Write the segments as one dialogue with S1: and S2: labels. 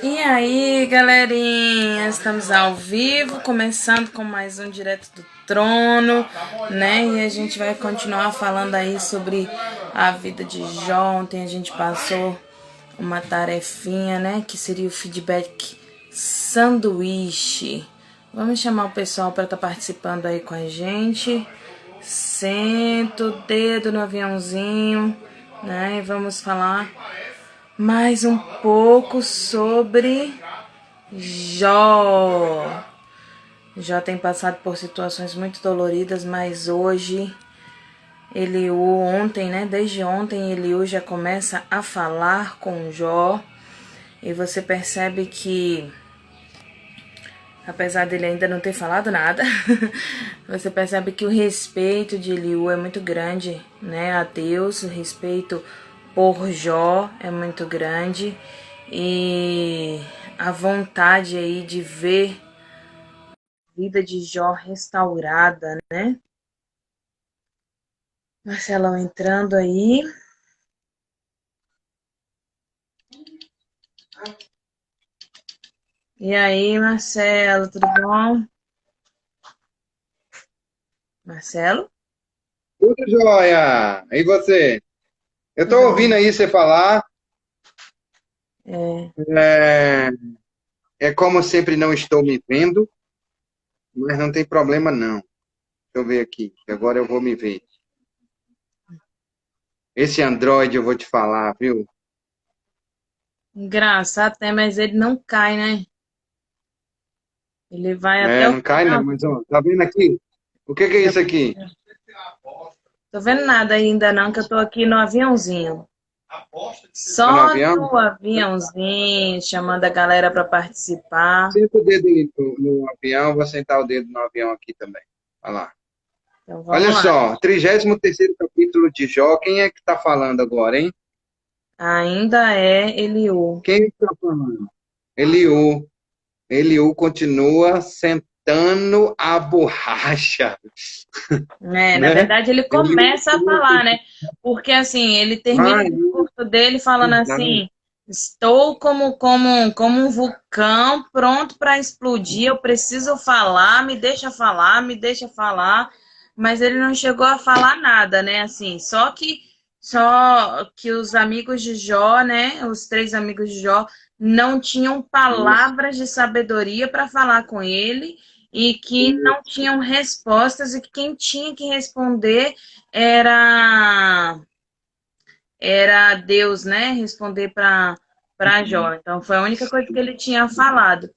S1: E aí, galerinha, estamos ao vivo, começando com mais um Direto do Trono, né? E a gente vai continuar falando aí sobre a vida de Jó. Ontem a gente passou uma tarefinha, né? Que seria o feedback sanduíche. Vamos chamar o pessoal para estar participando aí com a gente. Senta o dedo no aviãozinho, né? E vamos falar mais um pouco sobre Jó. Jó tem passado por situações muito doloridas, mas hoje ontem, né? Desde ontem, Eliú já começa a falar com Jó. E você percebe que, apesar dele ainda não ter falado nada, você percebe que o respeito de Eliú é muito grande, né? A Deus, o respeito por Jó é muito grande. E a vontade aí de ver a vida de Jó restaurada, né? Marcelão entrando aí. E aí, Marcelo, tudo bom? Marcelo?
S2: Tudo jóia! E você? Eu tô
S1: Tudo
S2: ouvindo
S1: bem.
S2: aí você falar.
S1: É,
S2: É, é como sempre não estou me vendo, mas não tem problema não. Deixa eu ver aqui, que agora eu vou me ver. Esse Android eu vou te falar, viu?
S1: engraçado, né? Mas ele não cai, né? Ele vai até
S2: É,
S1: o
S2: não cai não,
S1: final.
S2: mas ó, tá vendo aqui? O que é isso aqui?
S1: Tô vendo nada ainda não, que eu tô aqui no aviãozinho.
S2: Tá no
S1: Só
S2: avião?
S1: no aviãozinho, chamando a galera para participar.
S2: Senta o dedo aí no avião, vou sentar o dedo no avião aqui também. Olha lá.
S1: Então
S2: Olha
S1: vamos lá.
S2: só, 33º capítulo de Jó, quem é que tá falando agora, hein?
S1: Ainda é Eliú.
S2: Quem está falando? Eliú. Eliú continua sentando a borracha,
S1: É, na
S2: né?
S1: verdade, ele
S2: Eliú
S1: começa a falar, né? Porque assim, ele termina
S2: vai,
S1: o discurso dele falando assim: estou como um vulcão pronto para explodir, eu preciso falar, me deixa falar. Mas ele não chegou a falar nada, né? Assim, só que os amigos de Jó, né? Os três amigos de Jó não tinham
S2: isso,
S1: palavras de sabedoria para falar com ele e que não
S2: isso.
S1: tinham respostas e que quem tinha que responder era era Deus, né? Responder para Jó. Então foi a única coisa que ele tinha falado.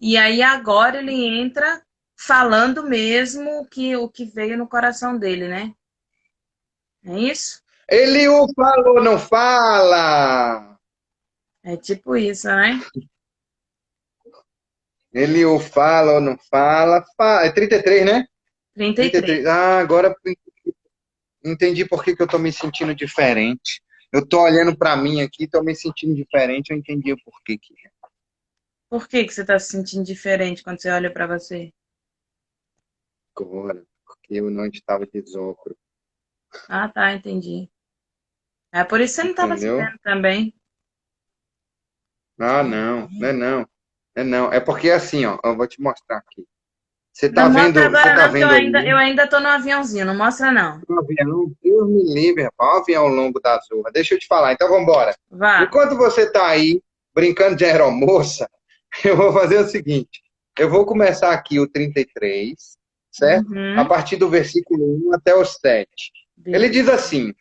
S1: E aí agora ele entra falando mesmo o que veio no coração dele, né? É isso?
S2: Eliú falou, não fala.
S1: É tipo isso, né?
S2: Eliú fala ou não fala? É 33, né? 33.
S1: 33.
S2: Ah, agora entendi por que que eu tô me sentindo diferente. Eu tô olhando para mim aqui, tô me sentindo diferente, eu entendi o porquê que é.
S1: Por que você está se sentindo diferente quando você olha para você?
S2: Agora, porque eu não estava de desocro,
S1: Ah, tá, entendi. É por isso que você não estava se
S2: entendeu?
S1: vendo também.
S2: Ah, não, não é não. É não. É porque assim, ó, eu vou te mostrar aqui.
S1: Não mostra
S2: Você
S1: agora
S2: tá
S1: não, que
S2: vendo aí,
S1: eu
S2: né?
S1: ainda tô no aviãozinho, não mostra não.
S2: Um avião, Deus me livre, rapaz, um avião longo da Azul. Deixa eu te falar, então vamos embora.
S1: Vá.
S2: Enquanto você tá aí brincando de aeromoça, eu vou fazer o seguinte. Eu vou começar aqui o 33, certo? A
S1: Uhum.
S2: partir do versículo 1 até o 7. Ele
S1: Beleza.
S2: diz assim: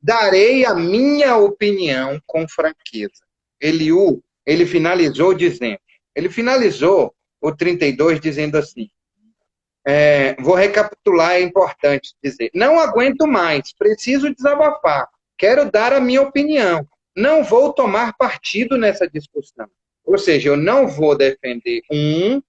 S2: darei a minha opinião com franqueza. Eliú, ele finalizou o 32 dizendo assim: vou recapitular, é importante dizer. Não aguento mais, preciso desabafar. Quero dar a minha opinião. Não vou tomar partido nessa discussão. Ou seja, eu não vou defender um,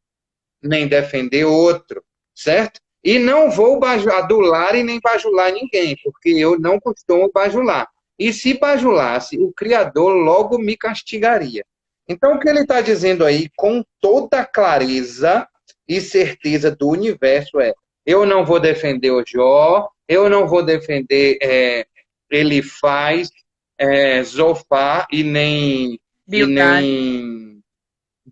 S2: nem defender outro, certo? E não vou adular e nem bajular ninguém, porque eu não costumo bajular. E se bajulasse, o Criador logo me castigaria. Então, o que ele está dizendo aí, com toda clareza e certeza do universo, é: eu não vou defender o Jó, eu não vou defender Elifaz, Zofar e
S1: Bildade.
S2: nem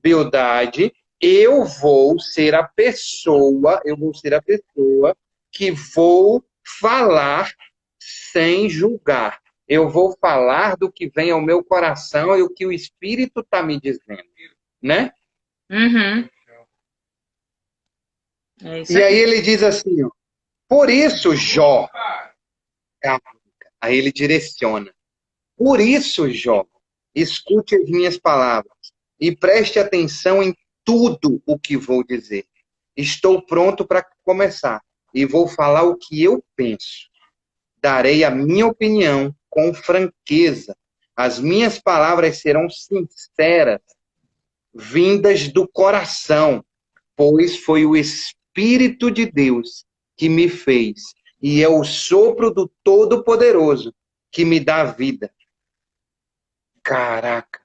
S2: Bildade, eu vou ser a pessoa que vou falar sem julgar. Eu vou falar do que vem ao meu coração e o que o Espírito está me dizendo, né?
S1: Uhum. É isso
S2: E aí
S1: aí.
S2: ele diz assim, ó, por isso, Jó, aí ele direciona. Por isso, Jó, escute as minhas palavras e preste atenção em tudo o que vou dizer. Estou pronto para começar e vou falar o que eu penso. Darei a minha opinião com franqueza. As minhas palavras serão sinceras, vindas do coração, pois foi o Espírito de Deus que me fez, e é o sopro do Todo-Poderoso que me dá vida. Caraca.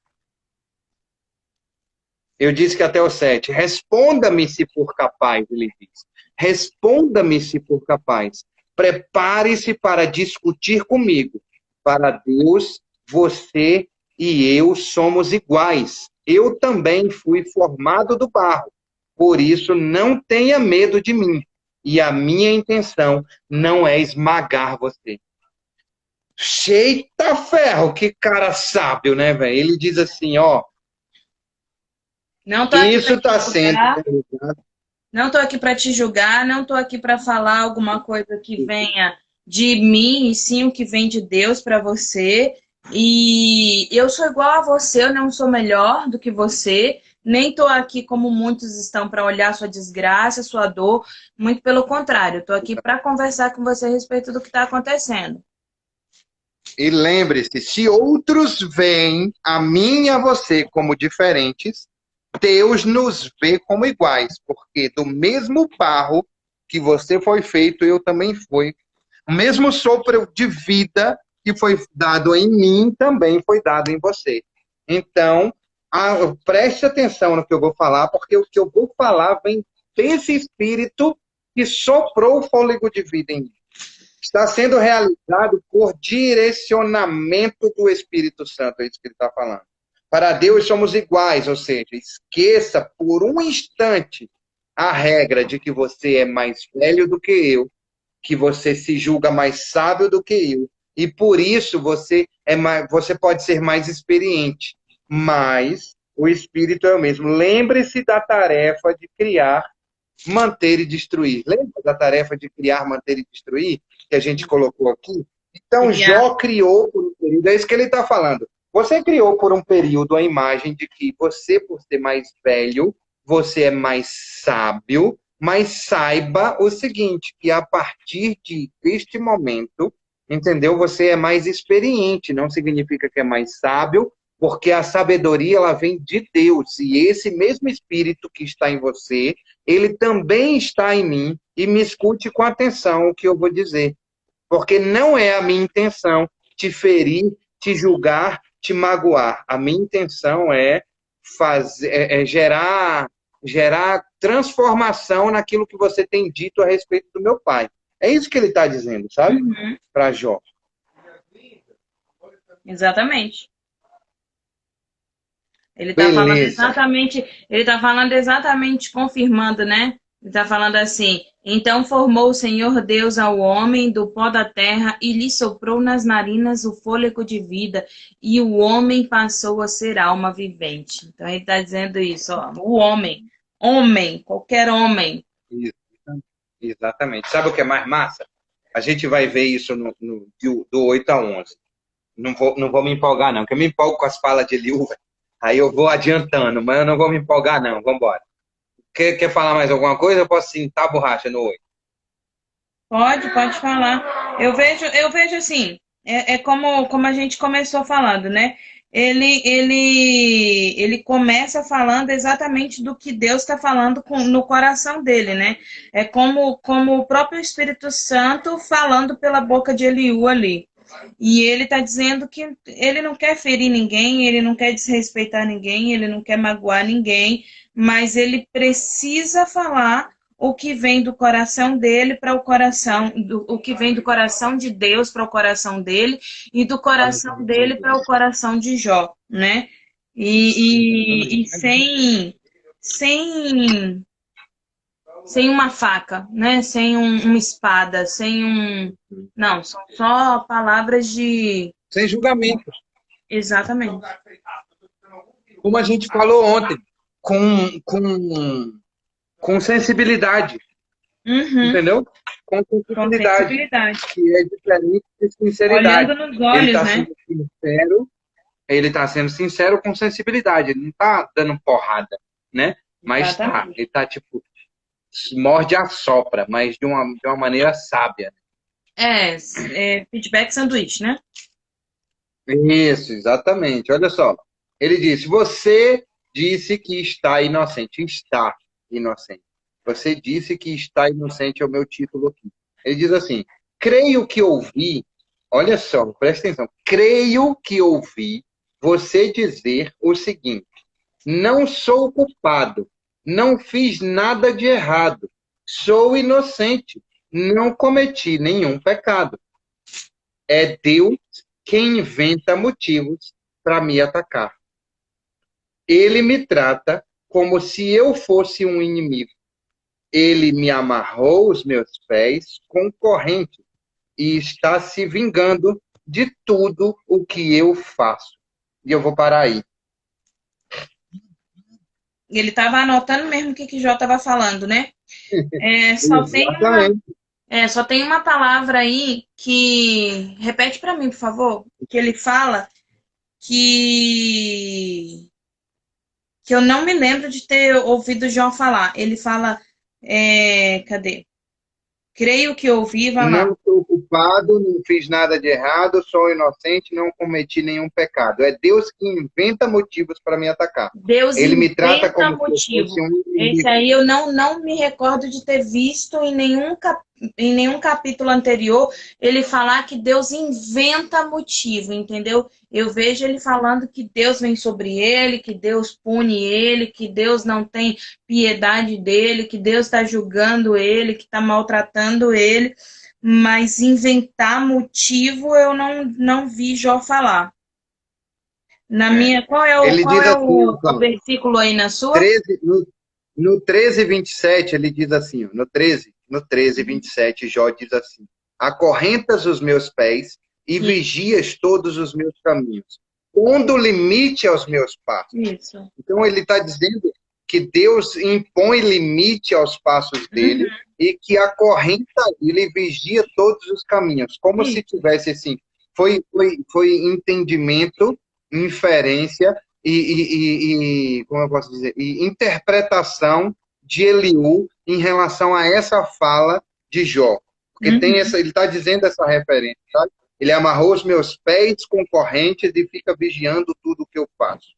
S2: Eu disse que até o 7. Responda-me se for capaz, ele diz. Responda-me se for capaz. Prepare-se para discutir comigo. Para Deus, você e eu somos iguais. Eu também fui formado do barro. Por isso, não tenha medo de mim. E a minha intenção não é esmagar você. Eita ferro, que cara sábio, né, velho? Ele diz assim, ó,
S1: Não tô aqui
S2: isso
S1: para te
S2: está sendo
S1: julgar.
S2: realizado.
S1: Não tô aqui para te julgar. Não tô aqui para falar alguma coisa que venha de mim, e sim o que vem de Deus para você. E eu sou igual a você. Eu não sou melhor do que você. Nem tô aqui como muitos estão para olhar sua desgraça, sua dor. Muito pelo contrário. Eu tô aqui para conversar com você a respeito do que está acontecendo.
S2: E lembre-se, se outros veem a mim e a você como diferentes, Deus nos vê como iguais, porque do mesmo barro que você foi feito, eu também fui. O mesmo sopro de vida que foi dado em mim também foi dado em você. Então, preste atenção no que eu vou falar, porque o que eu vou falar vem desse Espírito que soprou o fôlego de vida em mim. Está sendo realizado por direcionamento do Espírito Santo, é isso que ele está falando. Para Deus somos iguais, ou seja, esqueça por um instante a regra de que você é mais velho do que eu, que você se julga mais sábio do que eu, e por isso você pode ser mais experiente, mas o Espírito é o mesmo. Lembre-se da tarefa de criar, manter e destruir. Lembra da tarefa de criar, manter e destruir, que a gente colocou aqui? Então,
S1: Criar.
S2: Jó criou por um período, é isso que ele está falando. Você criou por um período a imagem de que você, por ser mais velho, você é mais sábio, mas saiba o seguinte, que a partir deste momento, entendeu? Você é mais experiente, não significa que é mais sábio, porque a sabedoria ela vem de Deus, e esse mesmo espírito que está em você, ele também está em mim, e me escute com atenção o que eu vou dizer, porque não é a minha intenção te ferir, te julgar, te magoar. A minha intenção é gerar transformação naquilo que você tem dito a respeito do meu pai. É isso que ele está dizendo, sabe?
S1: Uhum.
S2: Para Jó.
S1: Exatamente.
S2: Beleza.
S1: Ele está falando exatamente, confirmando, né? Ele está falando assim: então formou o Senhor Deus ao homem do pó da terra e lhe soprou nas narinas o fôlego de vida, e o homem passou a ser alma vivente. Então ele está dizendo isso, ó, o homem, qualquer homem.
S2: Isso, exatamente. Sabe o que é mais massa? A gente vai ver isso do 8 a 11. Não vou me empolgar, não, porque eu me empolgo com as falas de Eliú. Aí eu vou adiantando, mas eu não vou me empolgar, não. Vamos embora. Quer falar mais alguma coisa? Eu posso sentar a borracha no 8.
S1: Pode falar. Eu vejo assim, é como a gente começou falando, né? Ele começa falando exatamente do que Deus está falando no coração dele, né? É como o próprio Espírito Santo falando pela boca de Eliú ali. E ele está dizendo que ele não quer ferir ninguém, ele não quer desrespeitar ninguém, ele não quer magoar ninguém, mas ele precisa falar o que vem do coração dele para o coração, o que vem do coração de Deus para o coração dele e do coração dele para o coração de Jó, né? e sem, sem uma faca, né? Sem uma espada, sem um. Não, são só palavras de.
S2: Sem julgamento.
S1: Exatamente.
S2: Como a gente falou ontem, com, com, com sensibilidade,
S1: Uhum,
S2: entendeu? Com
S1: com
S2: sensibilidade,
S1: sensibilidade.
S2: que é diferente de sinceridade.
S1: Olhando nos
S2: Ele
S1: olhos,
S2: está
S1: né?
S2: sendo sincero, ele está sendo sincero com sensibilidade, ele não está dando porrada, né? Mas tá,
S1: Exatamente.
S2: ele está tipo, morde a sopra, mas de uma maneira sábia.
S1: Feedback sanduíche, né?
S2: Isso, exatamente. Olha só. Ele disse: Você disse que está inocente. Está inocente. Você disse que está inocente, é o meu título aqui. Ele diz assim: Creio que ouvi. Olha só, presta atenção. Creio que ouvi você dizer o seguinte: Não sou culpado. Não fiz nada de errado. Sou inocente. Não cometi nenhum pecado. É Deus quem inventa motivos para me atacar. Ele me trata como se eu fosse um inimigo. Ele me amarrou os meus pés com corrente e está se vingando de tudo o que eu faço. E eu vou parar aí.
S1: Ele estava anotando mesmo o que Jó estava falando, né? É, só tem uma,
S2: Exatamente.
S1: só tem uma palavra aí que. Repete para mim, por favor. Que ele fala que. Que eu não me lembro de ter ouvido Jó falar. Ele fala. Cadê? Creio que ouvi, vai lá.
S2: Não sou culpado, não fiz nada de errado, sou inocente, não cometi nenhum pecado. É Deus que inventa motivos para me atacar.
S1: Deus
S2: Ele me trata
S1: inventa
S2: como se eu fosse
S1: motivo.
S2: um
S1: Esse
S2: inimigo.
S1: aí eu não me recordo de ter visto em nenhum capítulo anterior ele falar que Deus inventa motivo, entendeu? Eu vejo ele falando que Deus vem sobre ele, que Deus pune ele, que Deus não tem piedade dele, que Deus está julgando ele, que está maltratando ele, mas inventar motivo eu não vi Jó falar. Na
S2: É.
S1: minha, qual é o,
S2: Ele
S1: qual
S2: diz
S1: é
S2: assim, ó,
S1: o versículo aí na sua?
S2: 13, no 13:27, ele diz assim, ó, no 13, 27, Jó diz assim: Acorrentas os meus pés e vigias todos os meus caminhos. Pondo limite aos meus passos.
S1: Isso.
S2: Então, ele está dizendo que Deus impõe limite aos passos
S1: Uhum.
S2: dele e que acorrenta ele e vigia todos os caminhos. Como se
S1: Isso.
S2: tivesse assim, foi entendimento, inferência como eu posso dizer, e interpretação de Eliú em relação a essa fala de Jó. Porque tem
S1: Uhum.
S2: essa, ele está dizendo essa referência, sabe? Ele amarrou os meus pés com correntes e fica vigiando tudo o que eu faço.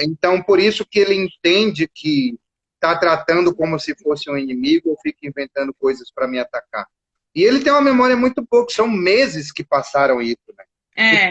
S2: Então, por isso que ele entende que está tratando como se fosse um inimigo ou fica inventando coisas para me atacar. E ele tem uma memória muito boa, que são meses que passaram isso, né?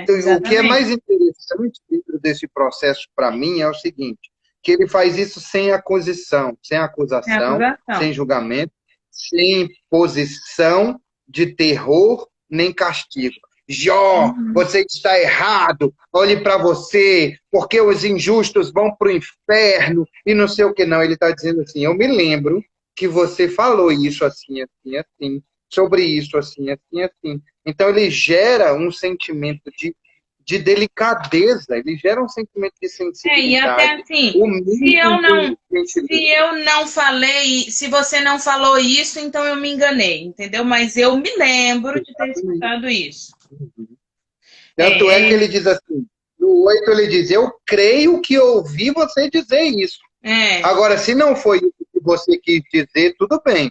S2: Então, o que é
S1: Exatamente.
S2: mais interessante dentro desse processo para mim é o seguinte, que ele faz isso sem acusação, sem
S1: Sem
S2: acusação,
S1: acusação.
S2: sem julgamento, sem posição de terror nem castigo. Jó,
S1: Uhum.
S2: você está errado, olhe para você, porque os injustos vão para o inferno e não sei o que não. Ele está dizendo assim, eu me lembro que você falou isso assim, assim, assim, sobre isso assim, assim, assim. Então, ele gera um sentimento de delicadeza, ele gera um sentimento de
S1: E até
S2: sensibilidade,
S1: assim,
S2: humilde com
S1: se
S2: gentileza.
S1: eu não falei, se você não falou isso, então eu me enganei, entendeu? Mas eu me lembro de ter
S2: Exatamente.
S1: escutado isso.
S2: Tanto é que
S1: É,
S2: ele diz assim, no 8 ele diz, eu creio que ouvi você dizer isso.
S1: é,
S2: Agora, se não foi isso que você quis dizer, tudo bem.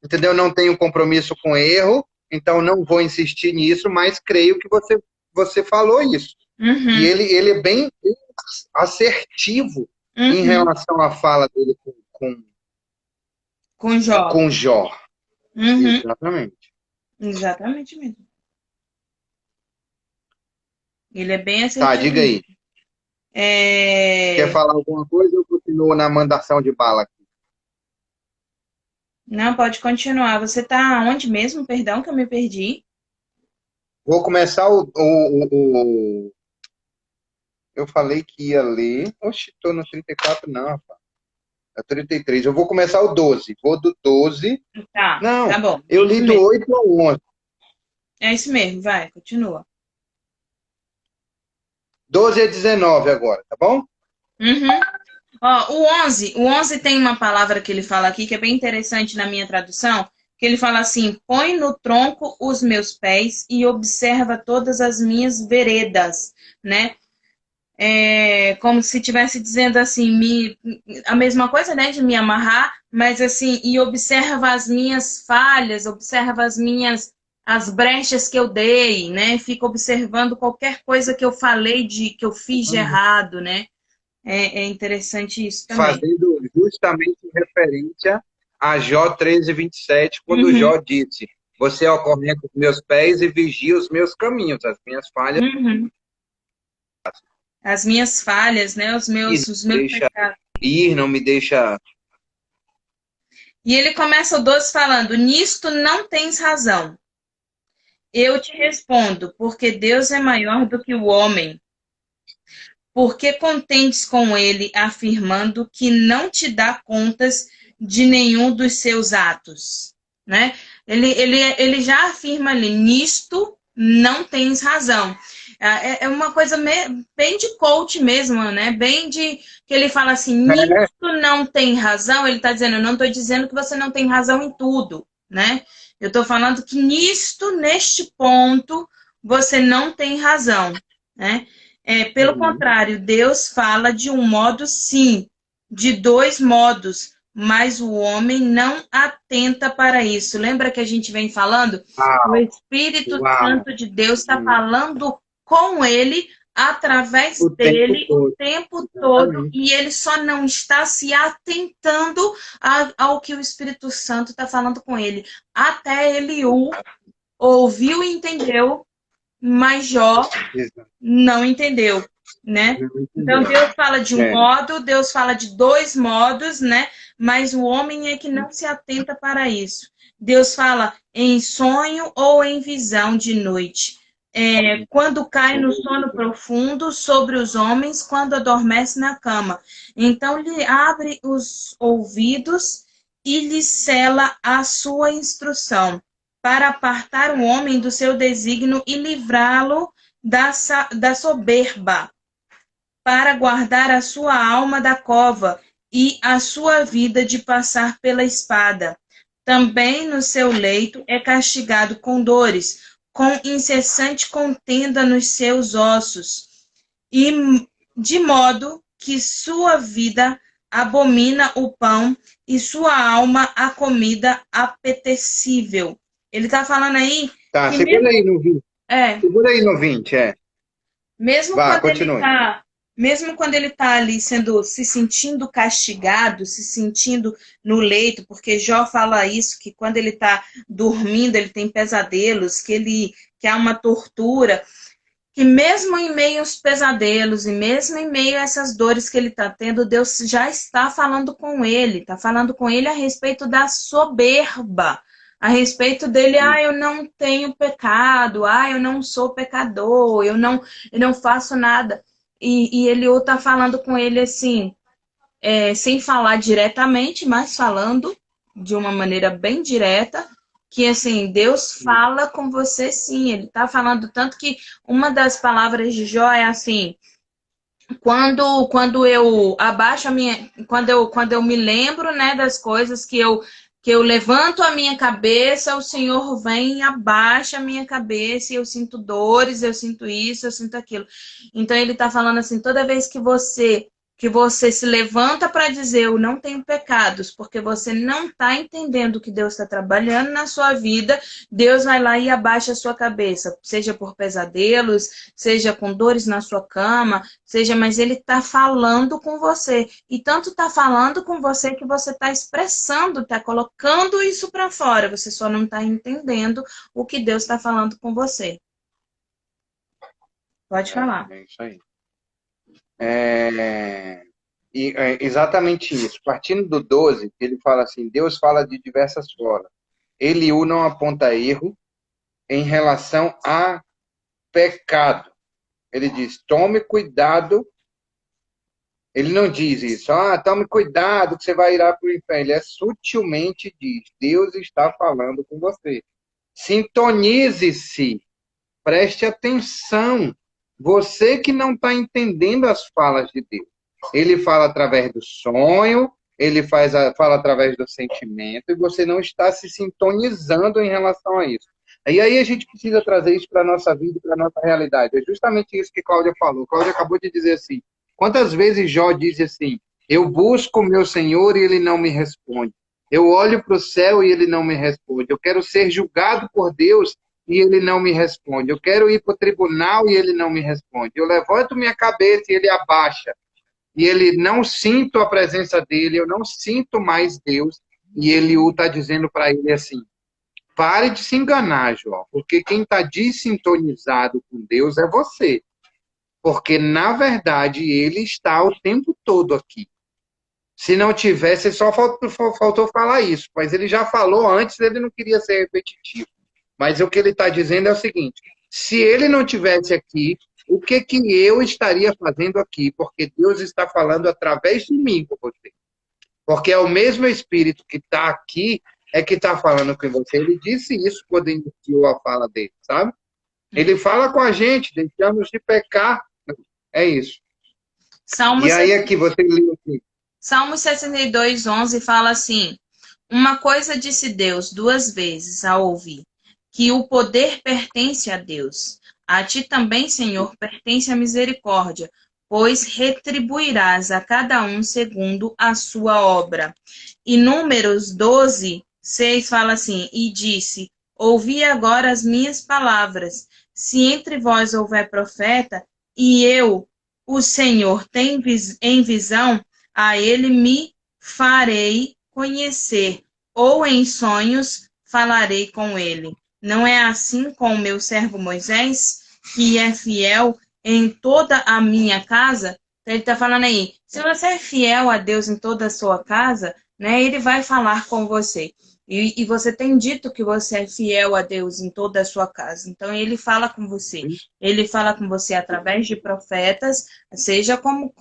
S2: Entendeu? Não tenho compromisso com erro, então não vou insistir nisso, mas creio que você falou isso. E
S1: uhum,
S2: ele é bem assertivo em
S1: uhum,
S2: relação à fala dele
S1: com Jó.
S2: com Jó.
S1: Uhum,
S2: Exatamente.
S1: exatamente mesmo. Ele é bem
S2: Tá,
S1: assertivo
S2: diga aí.
S1: mesmo.
S2: Quer
S1: É,
S2: falar alguma coisa ou continuo na mandação de bala aqui?
S1: não, pode continuar. Você tá onde mesmo? Perdão que eu me perdi.
S2: Vou começar Eu falei que ia ler. Oxe, tô no 34 não, rapaz. É 33. Eu vou começar o 12. Vou do 12.
S1: Tá
S2: Não,
S1: bom. É
S2: eu li
S1: isso
S2: do
S1: mesmo.
S2: 8 ao 11.
S1: É isso mesmo, vai, continua.
S2: 12 a 19 agora, tá bom?
S1: Uhum. Ó, o onze tem uma palavra que ele fala aqui que é bem interessante na minha tradução, que ele fala assim: põe no tronco os meus pés e observa todas as minhas veredas, né? É como se estivesse dizendo assim, a mesma coisa, né, de me amarrar, mas assim, e observa as minhas falhas, observa as brechas que eu dei, né? Fica observando qualquer coisa que eu falei que eu fiz de errado, né? É interessante isso também.
S2: Fazendo justamente referência a Jó 13:27, quando
S1: Uhum,
S2: Jó disse: Você acorrenta os meus pés e vigia os meus caminhos, as minhas falhas,
S1: uhum. As minhas falhas, né? Os
S2: e
S1: meus,
S2: não
S1: os
S2: me
S1: meus
S2: deixa
S1: pecados.
S2: ir, não me deixa.
S1: E ele começa o 12 falando: Nisto não tens razão. Eu te respondo, porque Deus é maior do que o homem. Por que contendes com ele, afirmando que não te dá contas de nenhum dos seus atos? Né? Ele já afirma ali, nisto não tens razão. É uma coisa bem de coach mesmo, né? Bem de que ele fala assim,
S2: É,
S1: nisto não tem razão. Ele está dizendo, eu não estou dizendo que você não tem razão em tudo, né? Eu estou falando que nisto, neste ponto, você não tem razão, né? Pelo
S2: uhum.
S1: contrário, Deus fala de um modo sim, de dois modos, mas o homem não atenta para isso. Lembra que a gente vem falando? O
S2: Uau,
S1: Espírito
S2: uau.
S1: Santo de Deus está
S2: Uhum.
S1: falando com ele, através
S2: O tempo
S1: dele, o
S2: todo,
S1: tempo todo,
S2: exatamente.
S1: e ele só não está se atentando ao que o Espírito Santo está falando com ele. Até ele o ouviu e entendeu, mas Jó
S2: Exato.
S1: não entendeu, né?
S2: Não
S1: Então
S2: entendeu.
S1: Deus fala de um
S2: É,
S1: modo, Deus fala de dois modos, né? Mas o homem é que não se atenta para isso. Deus fala em sonho ou em visão de noite. Quando cai no sono profundo sobre os homens, quando adormece na cama. Então lhe abre os ouvidos e lhe cela a sua instrução, para apartar o homem do seu desígnio e livrá-lo da soberba, para guardar a sua alma da cova e a sua vida de passar pela espada. Também no seu leito é castigado com dores, com incessante contenda nos seus ossos, e de modo que sua vida abomina o pão e sua alma a comida apetecível. Ele está falando aí
S2: tá,
S1: que mesmo, é,
S2: segura aí no 20, é.
S1: mesmo
S2: Vá,
S1: quando ele
S2: continue.
S1: está, mesmo quando ele está ali se sentindo castigado, se sentindo no leito, porque Jó fala isso, que quando ele está dormindo, ele tem pesadelos, que há uma tortura, que mesmo em meio aos pesadelos e mesmo em meio a essas dores que ele está tendo, Deus já está falando com ele a respeito da soberba, a respeito dele, eu não tenho pecado, eu não sou pecador, eu não faço nada. E ele está falando com ele assim, sem falar diretamente, mas falando de uma maneira bem direta, que assim, Deus fala com você sim, ele está falando tanto que uma das palavras de Jó é assim, quando eu abaixo a minha, quando eu me lembro, né, das coisas que eu levanto a minha cabeça, o Senhor vem e abaixa a minha cabeça e eu sinto dores, eu sinto isso, eu sinto aquilo. Então ele está falando assim, toda vez que você se levanta para dizer eu não tenho pecados, porque você não está entendendo que Deus está trabalhando na sua vida, Deus vai lá e abaixa a sua cabeça, seja por pesadelos, seja com dores na sua cama, seja, mas ele está falando com você. E tanto está falando com você que você está expressando, está colocando isso para fora. Você só não está entendendo o que Deus está falando com você. Pode falar.
S2: É isso aí. É, exatamente isso. Partindo do 12, ele fala assim: Deus fala de diversas formas. Eliú não aponta erro em relação a pecado. Ele diz, tome cuidado. Ele não diz isso, tome cuidado que você vai ir para o inferno. Ele sutilmente diz, Deus está falando com você. Sintonize-se, preste atenção. Você que não está entendendo as falas de Deus. Ele fala através do sonho, ele fala através do sentimento, e você não está se sintonizando em relação a isso. E aí a gente precisa trazer isso para a nossa vida, para a nossa realidade. É justamente isso que Cláudia falou. Cláudia acabou de dizer assim, quantas vezes Jó disse assim, eu busco o meu Senhor e ele não me responde. Eu olho para o céu e ele não me responde. Eu quero ser julgado por Deus e ele não me responde. Eu quero ir para o tribunal e ele não me responde. Eu levanto minha cabeça e ele abaixa. E ele não sinto a presença dele, eu não sinto mais Deus. E Eliú está dizendo para ele assim, pare de se enganar, Jó, porque quem está desintonizado com Deus é você. Porque, na verdade, ele está o tempo todo aqui. Se não tivesse, só faltou falar isso. Mas ele já falou antes, ele não queria ser repetitivo. Mas o que ele está dizendo é o seguinte, se ele não tivesse aqui, o que eu estaria fazendo aqui? Porque Deus está falando através de mim com você. Porque é o mesmo Espírito que está aqui, é que está falando com você. Ele disse isso quando iniciou a fala dele, sabe? Ele fala com a gente, deixamos de pecar. É isso.
S1: Salmo
S2: E aí aqui você leu aqui.
S1: Salmo 62, 11 fala assim, uma coisa disse Deus 2 vezes ao ouvir, que o poder pertence a Deus. A ti também, Senhor, pertence a misericórdia, pois retribuirás a cada um segundo a sua obra. E Números 12, 6 fala assim, e disse, ouvi agora as minhas palavras, se entre vós houver profeta, e eu, o Senhor, tem em visão, a ele me farei conhecer, ou em sonhos falarei com ele. Não é assim com o meu servo Moisés, que é fiel em toda a minha casa? Então, ele está falando aí, se você é fiel a Deus em toda a sua casa, né, ele vai falar com você. E você tem dito que você é fiel a Deus em toda a sua casa. Então, ele fala com você. Ele fala com você através de profetas, seja como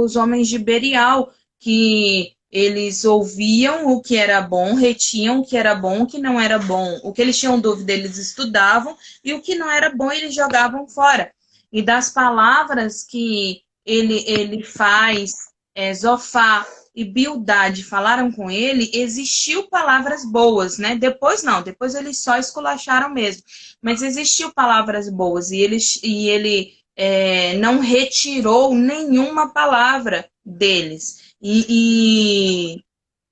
S1: os homens de Berial, que eles ouviam o que era bom, retinham o que era bom, o que não era bom. O que eles tinham dúvida, eles estudavam, e o que não era bom, eles jogavam fora. E das palavras que ele faz, Zofá e Bildade falaram com ele, existiu palavras boas, né? Depois não, depois eles só esculacharam mesmo. Mas existiu palavras boas, e ele não retirou nenhuma palavra deles. E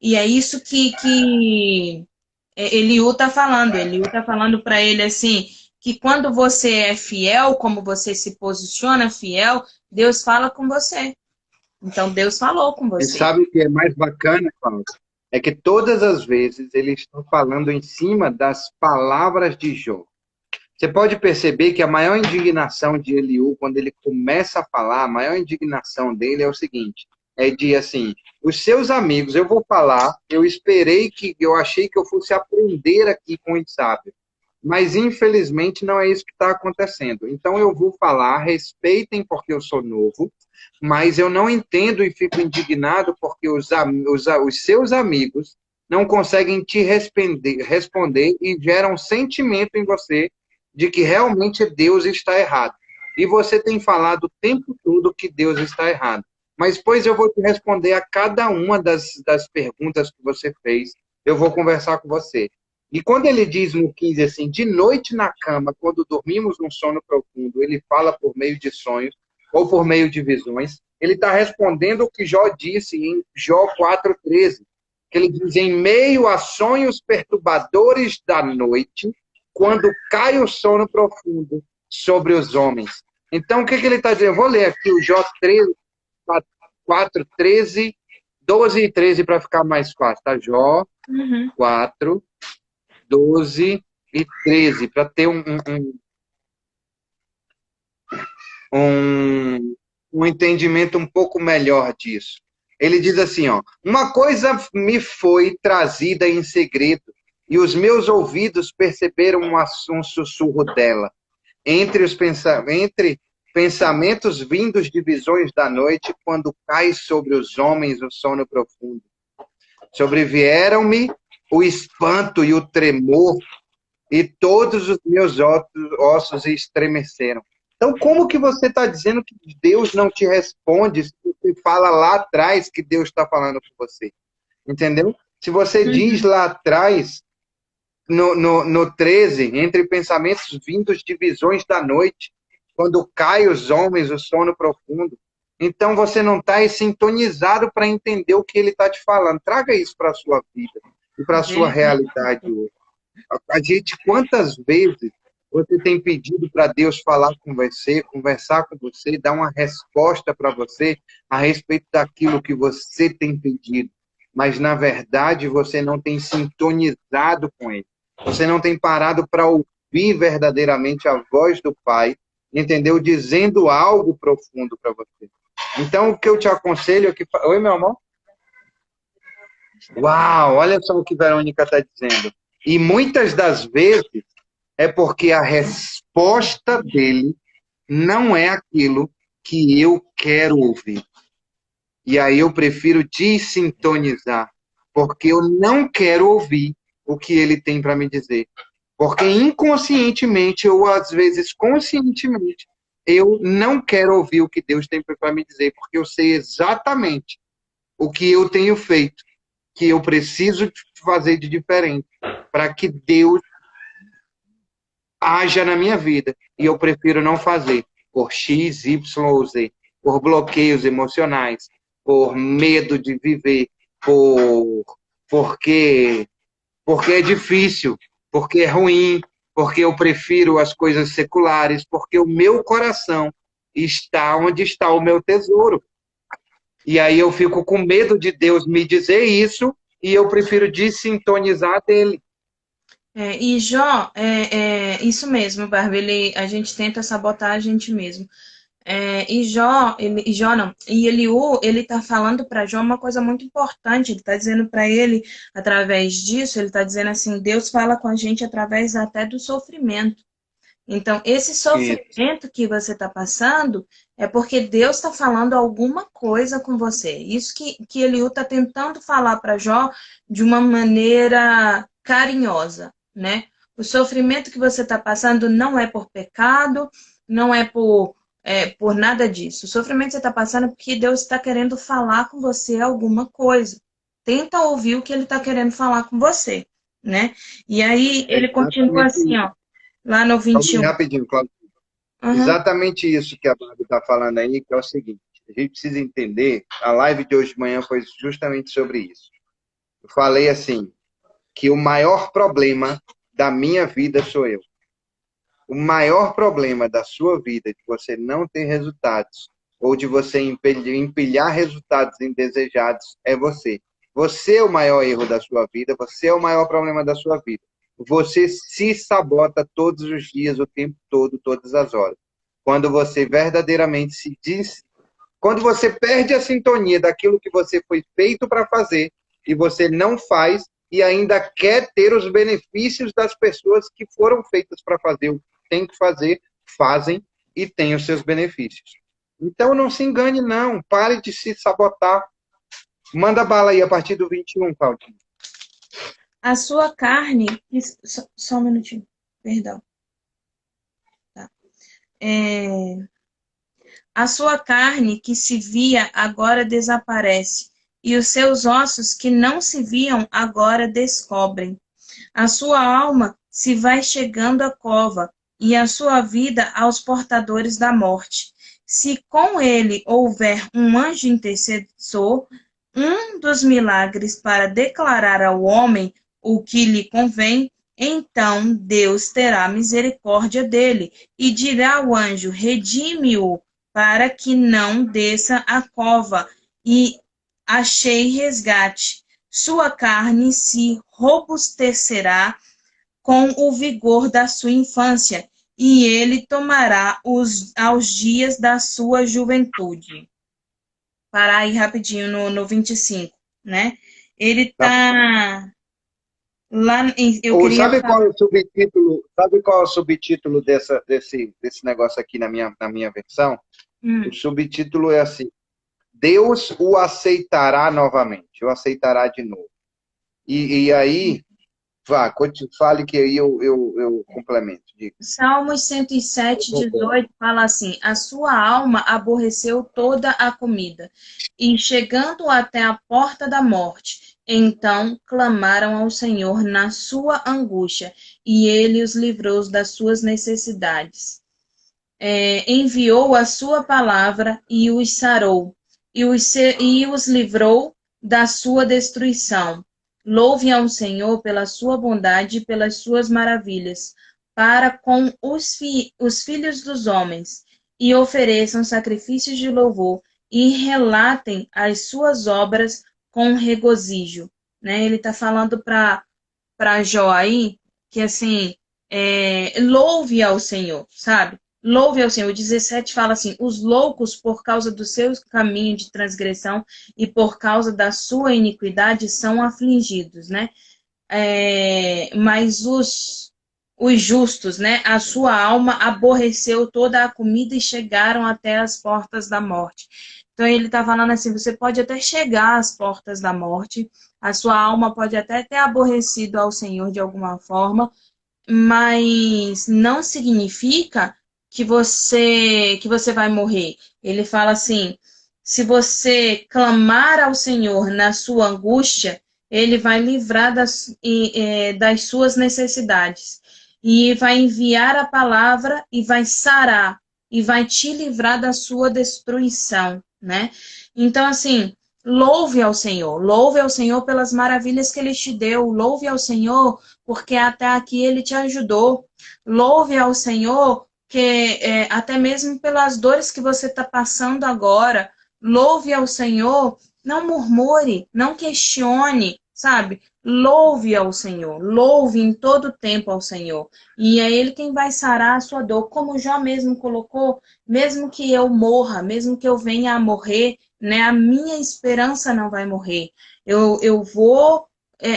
S1: é isso que Eliú está falando. Eliú está falando para ele assim, que quando você é fiel, como você se posiciona fiel, Deus fala com você. Então, Deus falou com
S2: E
S1: você.
S2: sabe o que é mais bacana, Cláudio? É que todas as vezes eles estão falando em cima das palavras de Jó. Você pode perceber que a maior indignação de Eliú, quando ele começa a falar, a maior indignação dele é o seguinte, é de assim, os seus amigos, eu vou falar, eu achei que eu fosse aprender aqui com o sábio, mas infelizmente não é isso que está acontecendo. Então eu vou falar, respeitem porque eu sou novo, mas eu não entendo e fico indignado porque os seus amigos não conseguem te responder e geram um sentimento em você de que realmente Deus está errado. E você tem falado o tempo todo que Deus está errado. Mas, pois, eu vou te responder a cada uma das perguntas que você fez. Eu vou conversar com você. E quando ele diz no 15 assim, de noite na cama, quando dormimos num sono profundo, ele fala por meio de sonhos ou por meio de visões, ele está respondendo o que Jó disse em Jó 4,13, que ele diz, em meio a sonhos perturbadores da noite, quando cai o sono profundo sobre os homens. Então, o que ele está dizendo? Eu vou ler aqui o Jó 13, 4, 13, 12 e 13 para ficar mais fácil, tá? Jó 4, 12 e 13, para ter um entendimento um pouco melhor disso. Ele diz assim, ó, uma coisa me foi trazida em segredo, e os meus ouvidos perceberam um sussurro dela. entre pensamentos vindos de visões da noite, quando cai sobre os homens o sono profundo. Sobrevieram-me o espanto e o tremor, e todos os meus ossos estremeceram. Então, como que você está dizendo que Deus não te responde se você fala lá atrás que Deus está falando com você? Entendeu? Se você diz lá atrás, no 13, entre pensamentos vindos de visões da noite, quando cai os homens, o sono profundo, então você não está sintonizado para entender o que ele está te falando. Traga isso para a sua vida e para a sua realidade hoje. A gente, quantas vezes você tem pedido para Deus falar com você, conversar com você, dar uma resposta para você a respeito daquilo que você tem pedido, mas na verdade você não tem sintonizado com Ele. Você não tem parado para ouvir verdadeiramente a voz do Pai, entendeu? Dizendo algo profundo para você. Então, o que eu te aconselho é que... Oi, meu amor? Uau, olha só o que Verônica está dizendo. E muitas das vezes é porque a resposta dele não é aquilo que eu quero ouvir. E aí eu prefiro desintonizar, porque eu não quero ouvir o que ele tem para me dizer. Porque inconscientemente, ou às vezes conscientemente, eu não quero ouvir o que Deus tem para me dizer, porque eu sei exatamente o que eu tenho feito, que eu preciso fazer de diferente, para que Deus haja na minha vida. E eu prefiro não fazer por X, Y ou Z, por bloqueios emocionais, por medo de viver, porque é difícil, porque é ruim, porque eu prefiro as coisas seculares, porque o meu coração está onde está o meu tesouro. E aí eu fico com medo de Deus me dizer isso e eu prefiro desintonizar dele.
S1: E Jó, isso mesmo, Bárbara, a gente tenta sabotar a gente mesmo. Jó não, e Eliú, ele tá falando para Jó uma coisa muito importante, ele tá dizendo para ele, através disso, ele tá dizendo assim, Deus fala com a gente através até do sofrimento. Então, esse
S2: Isso.
S1: sofrimento que você está passando é porque Deus está falando alguma coisa com você. Isso que Eliú está tentando falar para Jó de uma maneira carinhosa, né? O sofrimento que você está passando não é por pecado, não é por nada disso. O sofrimento que você está passando é porque Deus está querendo falar com você alguma coisa. Tenta ouvir o que Ele está querendo falar com você, né? E aí
S2: É
S1: ele continua
S2: exatamente
S1: assim,
S2: isso.
S1: ó. Lá no 21.
S2: Rapidinho, Cláudio.
S1: Uhum.
S2: Exatamente isso que a Bárbara está falando aí, que é o seguinte, a gente precisa entender, a live de hoje de manhã foi justamente sobre isso. Eu falei assim, que o maior problema da minha vida sou eu. O maior problema da sua vida, de você não ter resultados, ou de você empilhar resultados indesejados, é você. Você é o maior erro da sua vida, você é o maior problema da sua vida. Você se sabota todos os dias, o tempo todo, todas as horas. Quando você verdadeiramente se diz, quando você perde a sintonia daquilo que você foi feito para fazer e você não faz e ainda quer ter os benefícios das pessoas que foram feitas para fazer o que tem que fazer, fazem e têm os seus benefícios. Então não se engane não, pare de se sabotar. Manda bala aí a partir do 21, Claudinho.
S1: A sua carne. Só um minutinho, perdão. Tá. A sua carne que se via agora desaparece, e os seus ossos que não se viam agora descobrem. A sua alma se vai chegando à cova, e a sua vida aos portadores da morte. Se com ele houver um anjo intercessor, um dos milagres para declarar ao homem o que lhe convém, então Deus terá misericórdia dele e dirá ao anjo: redime-o, para que não desça a cova, e achei resgate. Sua carne se robustecerá com o vigor da sua infância, e ele tomará aos dias da sua juventude. Parar aí rapidinho no 25, né? Ele
S2: Tá.
S1: tá Eu queria falar.
S2: Sabe qual é o subtítulo desse negócio aqui na minha versão? O
S1: Hum.
S2: subtítulo é assim: Deus o aceitará novamente, o aceitará de novo. E aí, fale que aí eu complemento. Diga.
S1: Salmos 107, 18 fala assim: A sua alma aborreceu toda a comida, e chegando até a porta da morte, então clamaram ao Senhor na sua angústia, e ele os livrou das suas necessidades. Enviou a sua palavra e os sarou, e os livrou da sua destruição. Louve ao Senhor pela sua bondade e pelas suas maravilhas, para com os filhos dos homens, e ofereçam sacrifícios de louvor, e relatem as suas obras com regozijo. Né? Ele está falando para Jó aí, que assim, louve ao Senhor, sabe? Louve ao Senhor. O 17 fala assim: os loucos, por causa do seu caminho de transgressão e por causa da sua iniquidade, são afligidos, né? Mas os justos, né? A sua alma aborreceu toda a comida e chegaram até as portas da morte. Então ele está falando assim: você pode até chegar às portas da morte, a sua alma pode até ter aborrecido ao Senhor de alguma forma, mas não significa que você vai morrer. Ele fala assim: se você clamar ao Senhor na sua angústia, ele vai livrar das suas necessidades e vai enviar a palavra e vai sarar e vai te livrar da sua destruição, né? Então, assim, louve ao Senhor pelas maravilhas que ele te deu, louve ao Senhor porque até aqui ele te ajudou. Louve ao Senhor, que até mesmo pelas dores que você está passando agora, louve ao Senhor, não murmure, não questione, sabe? Louve ao Senhor, louve em todo tempo ao Senhor. E é Ele quem vai sarar a sua dor. Como Jó mesmo colocou, mesmo que eu morra, mesmo que eu venha a morrer, né, a minha esperança não vai morrer. Eu vou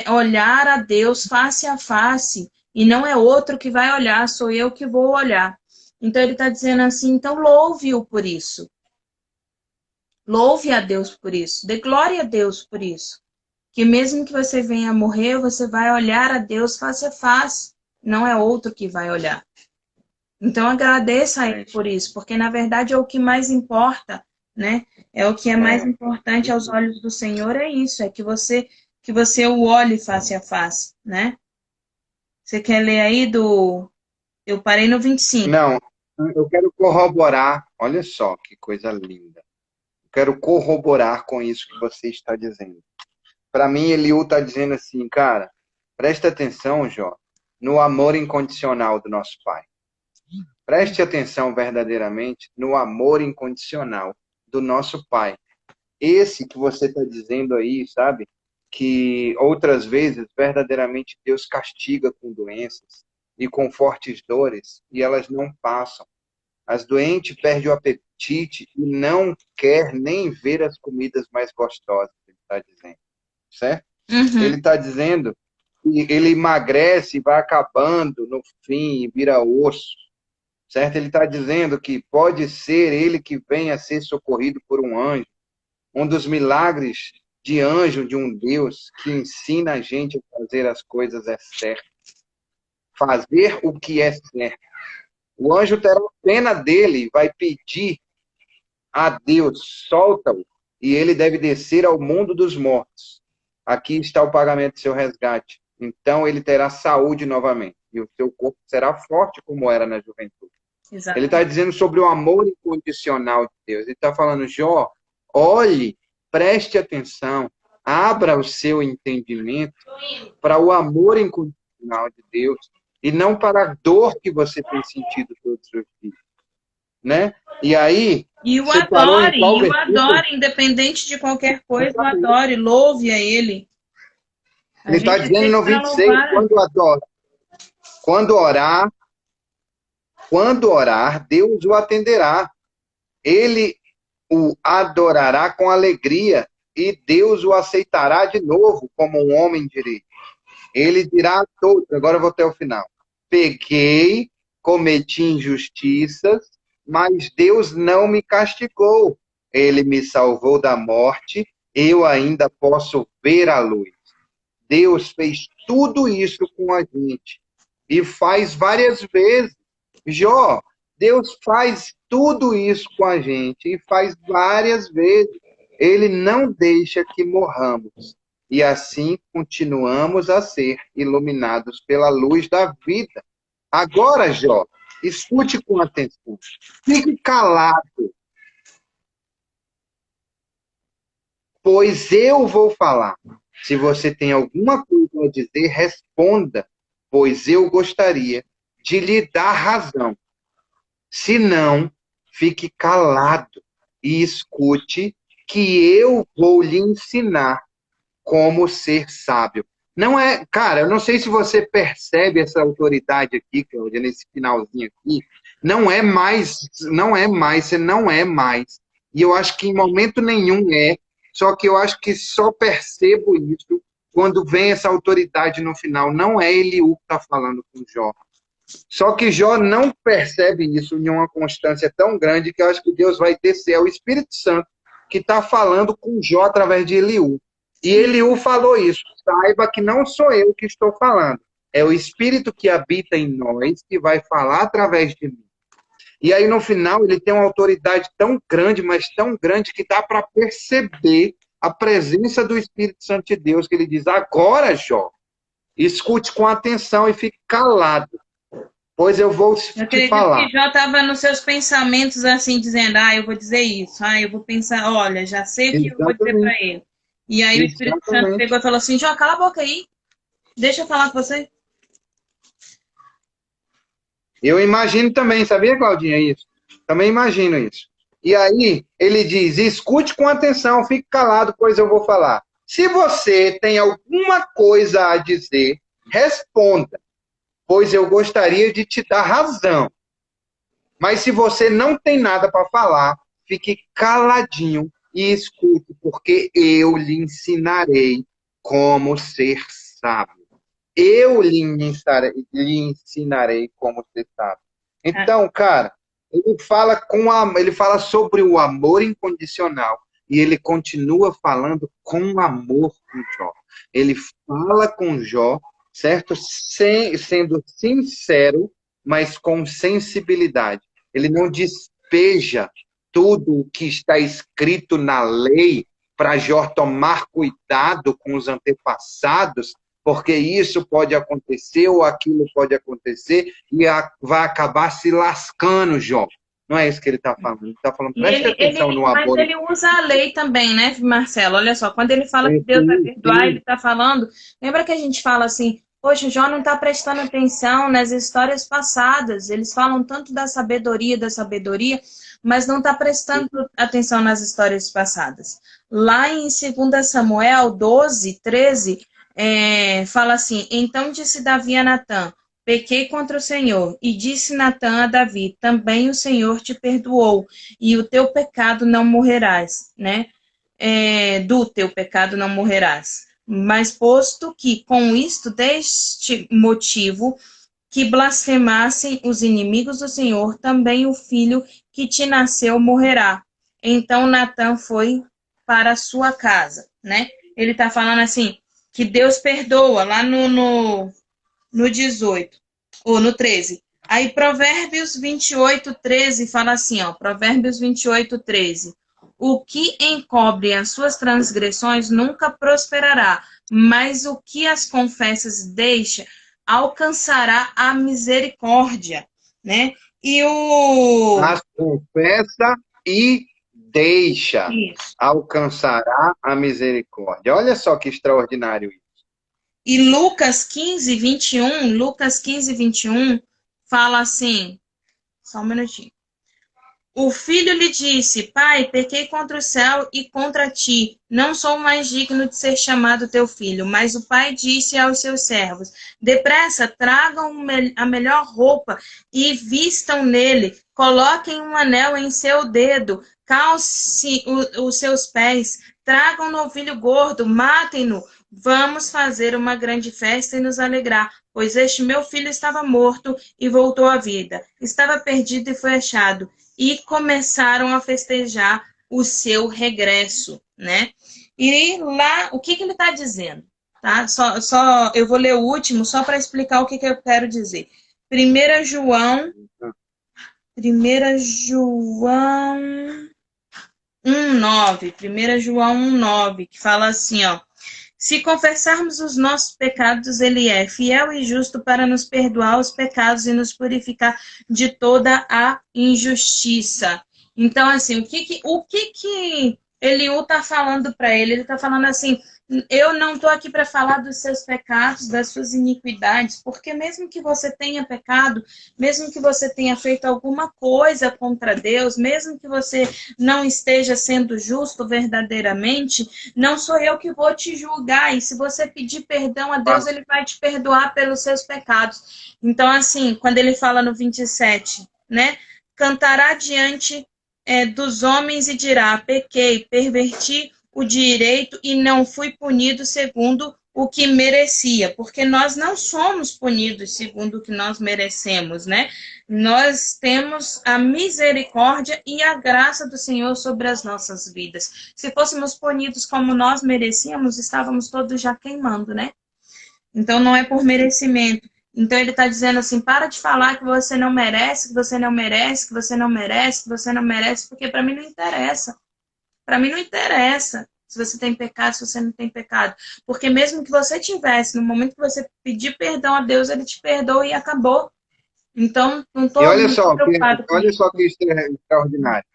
S1: olhar a Deus face a face, e não é outro que vai olhar, sou eu que vou olhar. Então ele está dizendo assim, então louve-o por isso. Louve a Deus por isso. Dê glória a Deus por isso. Que mesmo que você venha a morrer, você vai olhar a Deus face a face. Não é outro que vai olhar. Então agradeça a Ele por isso, porque na verdade é o que mais importa, né? É o que é mais importante aos olhos do Senhor, é isso, é que você o olhe face a face, né? Você quer ler aí do... Eu parei no 25.
S2: Não, eu quero corroborar. Olha só que coisa linda. Eu quero corroborar com isso que você está dizendo. Para mim, Eliú está dizendo assim, cara, presta atenção, Jó, no amor incondicional do nosso Pai. Preste atenção verdadeiramente no amor incondicional do nosso Pai. Esse que você está dizendo aí, sabe? Que outras vezes, verdadeiramente, Deus castiga com doenças e com fortes dores, e elas não passam. As doentes perdem o apetite e não quer nem ver as comidas mais gostosas, ele está dizendo. Certo? Ele está dizendo que ele emagrece e vai acabando no fim e vira osso. Certo? Ele está dizendo que pode ser ele que venha a ser socorrido por um anjo. Um dos milagres de anjo de um Deus que ensina a gente a fazer as coisas certas. Fazer o que é certo. O anjo terá pena dele, vai pedir a Deus, solta-o, e ele deve descer ao mundo dos mortos. Aqui está o pagamento do seu resgate. Então ele terá saúde novamente, e o seu corpo será forte como era na juventude. Exatamente. Ele está dizendo sobre o amor incondicional de Deus. Ele está falando, Jó, olhe, preste atenção, abra o seu entendimento para o amor incondicional de Deus e não para a dor que você tem sentido todos os dias. Né? E aí...
S1: E o adore, independente de qualquer coisa, o adore, louve a Ele.
S2: Ele está dizendo no 26, quando orar, Deus o atenderá. Ele o adorará com alegria e Deus o aceitará de novo como um homem direito. Ele dirá a todos, agora eu vou até o final. Peguei, cometi injustiças, mas Deus não me castigou. Ele me salvou da morte, eu ainda posso ver a luz. Deus fez tudo isso com a gente e faz várias vezes. Jó, Deus faz tudo isso com a gente e faz várias vezes. Ele não deixa que morramos. E assim continuamos a ser iluminados pela luz da vida. Agora, Jó, escute com atenção. Fique calado, pois eu vou falar. Se você tem alguma coisa a dizer, responda, pois eu gostaria de lhe dar razão. Se não, fique calado e escute que eu vou lhe ensinar como ser sábio. Não é, cara, eu não sei se você percebe essa autoridade aqui, Cláudia, nesse finalzinho aqui. Não é mais, você não é mais. E eu acho que em momento nenhum é. Só que eu acho que só percebo isso quando vem essa autoridade no final. Não é Eliú que está falando com Jó. Só que Jó não percebe isso em uma constância tão grande que eu acho que Deus vai descer. É o Espírito Santo que está falando com Jó através de Eliú. E Eliú falou isso. Saiba que não sou eu que estou falando. É o Espírito que habita em nós que vai falar através de mim. E aí, no final, ele tem uma autoridade tão grande, mas tão grande, que dá para perceber a presença do Espírito Santo de Deus, que ele diz, agora, Jó, escute com atenção e fique calado, pois eu vou te falar.
S1: Que Jó estava nos seus pensamentos, assim, dizendo, eu vou dizer isso, eu vou pensar, olha, já sei o que eu vou dizer para ele. E aí o Espírito Santo pegou e falou assim, Jó, cala a boca aí, deixa eu falar com você.
S2: Eu imagino também, sabia, Claudinha, isso? Também imagino isso. E aí, ele diz, escute com atenção, fique calado, pois eu vou falar. Se você tem alguma coisa a dizer, responda, pois eu gostaria de te dar razão. Mas se você não tem nada para falar, fique caladinho e escute, porque eu lhe ensinarei como ser sábio. Eu lhe ensinarei como ser sábio. Então, cara, ele fala sobre o amor incondicional e ele continua falando com amor com Jó. Ele fala com Jó, certo? Sendo sincero, mas com sensibilidade. Ele não despeja tudo o que está escrito na lei para Jó tomar cuidado com os antepassados, porque isso pode acontecer ou aquilo pode acontecer e vai acabar se lascando, Jó. Não é isso que ele está falando. Ele está falando, preste atenção no amor.
S1: Mas ele usa a lei também, né, Marcelo? Olha só, quando ele fala que Deus vai perdoar, ele está falando... Lembra que a gente fala assim, poxa, Jó não está prestando atenção nas histórias passadas. Eles falam tanto da sabedoria, mas não está prestando atenção nas histórias passadas. Lá em 2 Samuel 12, 13... fala assim, então disse Davi a Natã, pequei contra o Senhor, e disse Natã a Davi, também o Senhor te perdoou, e o teu pecado não morrerás, né? Do teu pecado não morrerás. Mas posto que com isto, deste motivo, que blasfemassem os inimigos do Senhor, também o filho que te nasceu morrerá. Então Natã foi para a sua casa, né? Ele está falando assim, que Deus perdoa, lá no 18, ou no 13. Aí Provérbios 28, 13 fala assim, Provérbios 28, 13. O que encobre as suas transgressões nunca prosperará, mas o que as confessas deixa alcançará a misericórdia, né? E
S2: as confessa e deixa, alcançará a misericórdia. Olha só que extraordinário isso.
S1: E Lucas 15, 21, fala assim, só um minutinho. O filho lhe disse, pai, pequei contra o céu e contra ti, não sou mais digno de ser chamado teu filho. Mas o pai disse aos seus servos, depressa, tragam a melhor roupa e vistam nele, coloquem um anel em seu dedo, calce os seus pés, Tragam um novilho gordo, matem-no. Vamos fazer uma grande festa e nos alegrar, pois este meu filho estava morto e voltou à vida. Estava perdido e foi achado. E começaram a festejar o seu regresso, né? E lá, o que ele está dizendo? Tá? Eu vou ler o último só para explicar o que eu quero dizer. 1 João, 1 João 1,9, 1 João 1,9, que fala assim, ó. Se confessarmos os nossos pecados, ele é fiel e justo para nos perdoar os pecados e nos purificar de toda a injustiça. Então, assim, o que Eliú está falando para ele? Ele está falando assim, eu não estou aqui para falar dos seus pecados, das suas iniquidades, porque mesmo que você tenha pecado, mesmo que você tenha feito alguma coisa contra Deus, mesmo que você não esteja sendo justo verdadeiramente, não sou eu que vou te julgar. E se você pedir perdão a Deus, ele vai te perdoar pelos seus pecados. Então, assim, quando ele fala no 27, né? Cantará diante dos homens e dirá, pequei, perverti o direito e não fui punido segundo o que merecia, porque nós não somos punidos segundo o que nós merecemos, né? Nós temos a misericórdia e a graça do Senhor sobre as nossas vidas. Se fôssemos punidos como nós merecíamos, estávamos todos já queimando, né? Então não é por merecimento. Então ele está dizendo assim, para de falar que você não merece, que você não merece, que você não merece, que você não merece, porque para mim não interessa. Para mim não interessa se você tem pecado, se você não tem pecado. Porque mesmo que você tivesse, no momento que você pedir perdão a Deus, ele te perdoa e acabou. Então, não
S2: E
S1: estou preocupado com
S2: olha
S1: isso.
S2: só que extraordinário.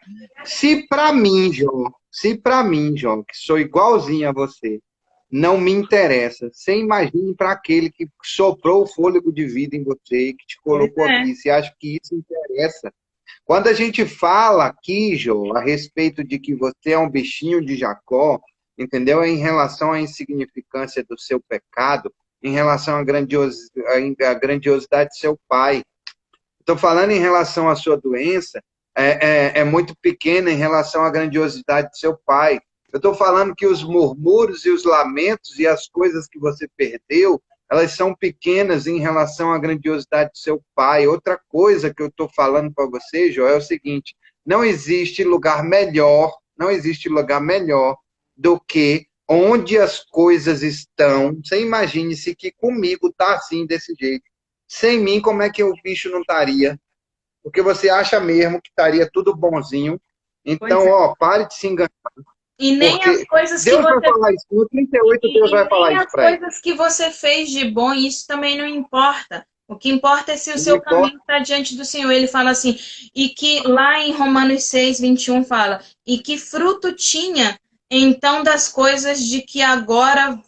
S2: Se para mim, João, que sou igualzinho a você, não me interessa, você imagine para aquele que soprou o fôlego de vida em você, que te
S1: Pois
S2: colocou
S1: é.
S2: aqui, você acha que isso interessa? Quando a gente fala aqui, Jô, a respeito de que você é um bichinho de Jacó, entendeu? É em relação à insignificância do seu pecado, em relação à grandiosidade do seu pai. Estou falando em relação à sua doença, é muito pequena em relação à grandiosidade do seu pai. Eu estou falando que os murmúrios e os lamentos e as coisas que você perdeu, elas são pequenas em relação à grandiosidade do seu pai. Outra coisa que eu estou falando para você, Joel, é o seguinte: não existe lugar melhor, não existe lugar melhor do que onde as coisas estão. Você imagine-se que comigo está assim, desse jeito. Sem mim, como é que o bicho não estaria? Porque você acha mesmo que estaria tudo bonzinho.
S1: Pois
S2: Então,
S1: é.
S2: ó, pare de se enganar.
S1: E nem as
S2: Porque
S1: coisas que
S2: Deus vai
S1: você
S2: falar isso. No 38, Deus
S1: E
S2: vai falar
S1: nem
S2: isso
S1: as
S2: para ele.
S1: coisas que você fez de bom, isso também não importa. O que importa é se o
S2: Não
S1: seu
S2: importa.
S1: caminho está diante do Senhor. Ele fala assim, e que lá em Romanos 6, 21 fala, e que fruto tinha então das coisas de que agora,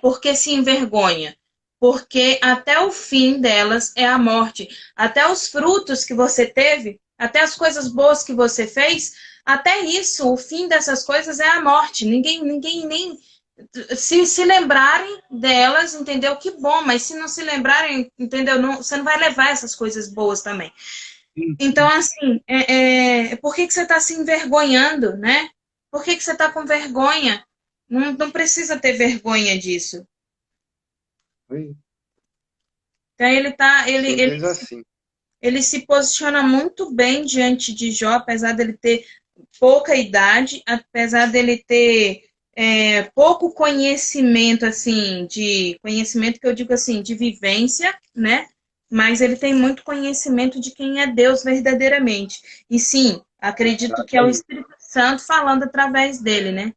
S1: porque se envergonha? Porque até o fim delas é a morte. Até os frutos que você teve, até as coisas boas que você fez, até isso, o fim dessas coisas é a morte. Ninguém nem se lembrarem delas, entendeu? Que bom, mas se não se lembrarem, entendeu? Não, você não vai levar essas coisas boas também. Então, assim, por que você está se envergonhando, né? Por que você está com vergonha? Não precisa ter vergonha disso. Então,
S2: Simples assim.
S1: ele se posiciona muito bem diante de Jó, apesar dele ter pouca idade, apesar dele ter pouco conhecimento, assim, de conhecimento que eu digo assim, de vivência, né? Mas ele tem muito conhecimento de quem é Deus verdadeiramente. E sim, acredito que é o
S2: Exatamente.
S1: Espírito Santo falando através dele, né?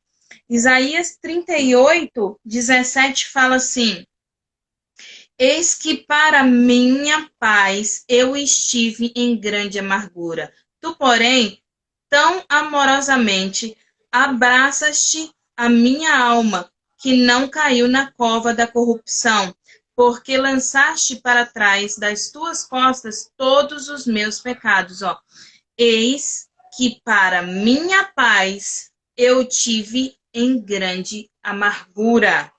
S1: Isaías 38, 17 fala assim: Eis que para minha paz eu estive em grande amargura. Tu, porém, tão amorosamente abraçaste a minha alma, que não caiu na cova da corrupção, porque lançaste para trás das tuas costas todos os meus pecados. Ó. Eis que para minha paz eu tive em grande amargura.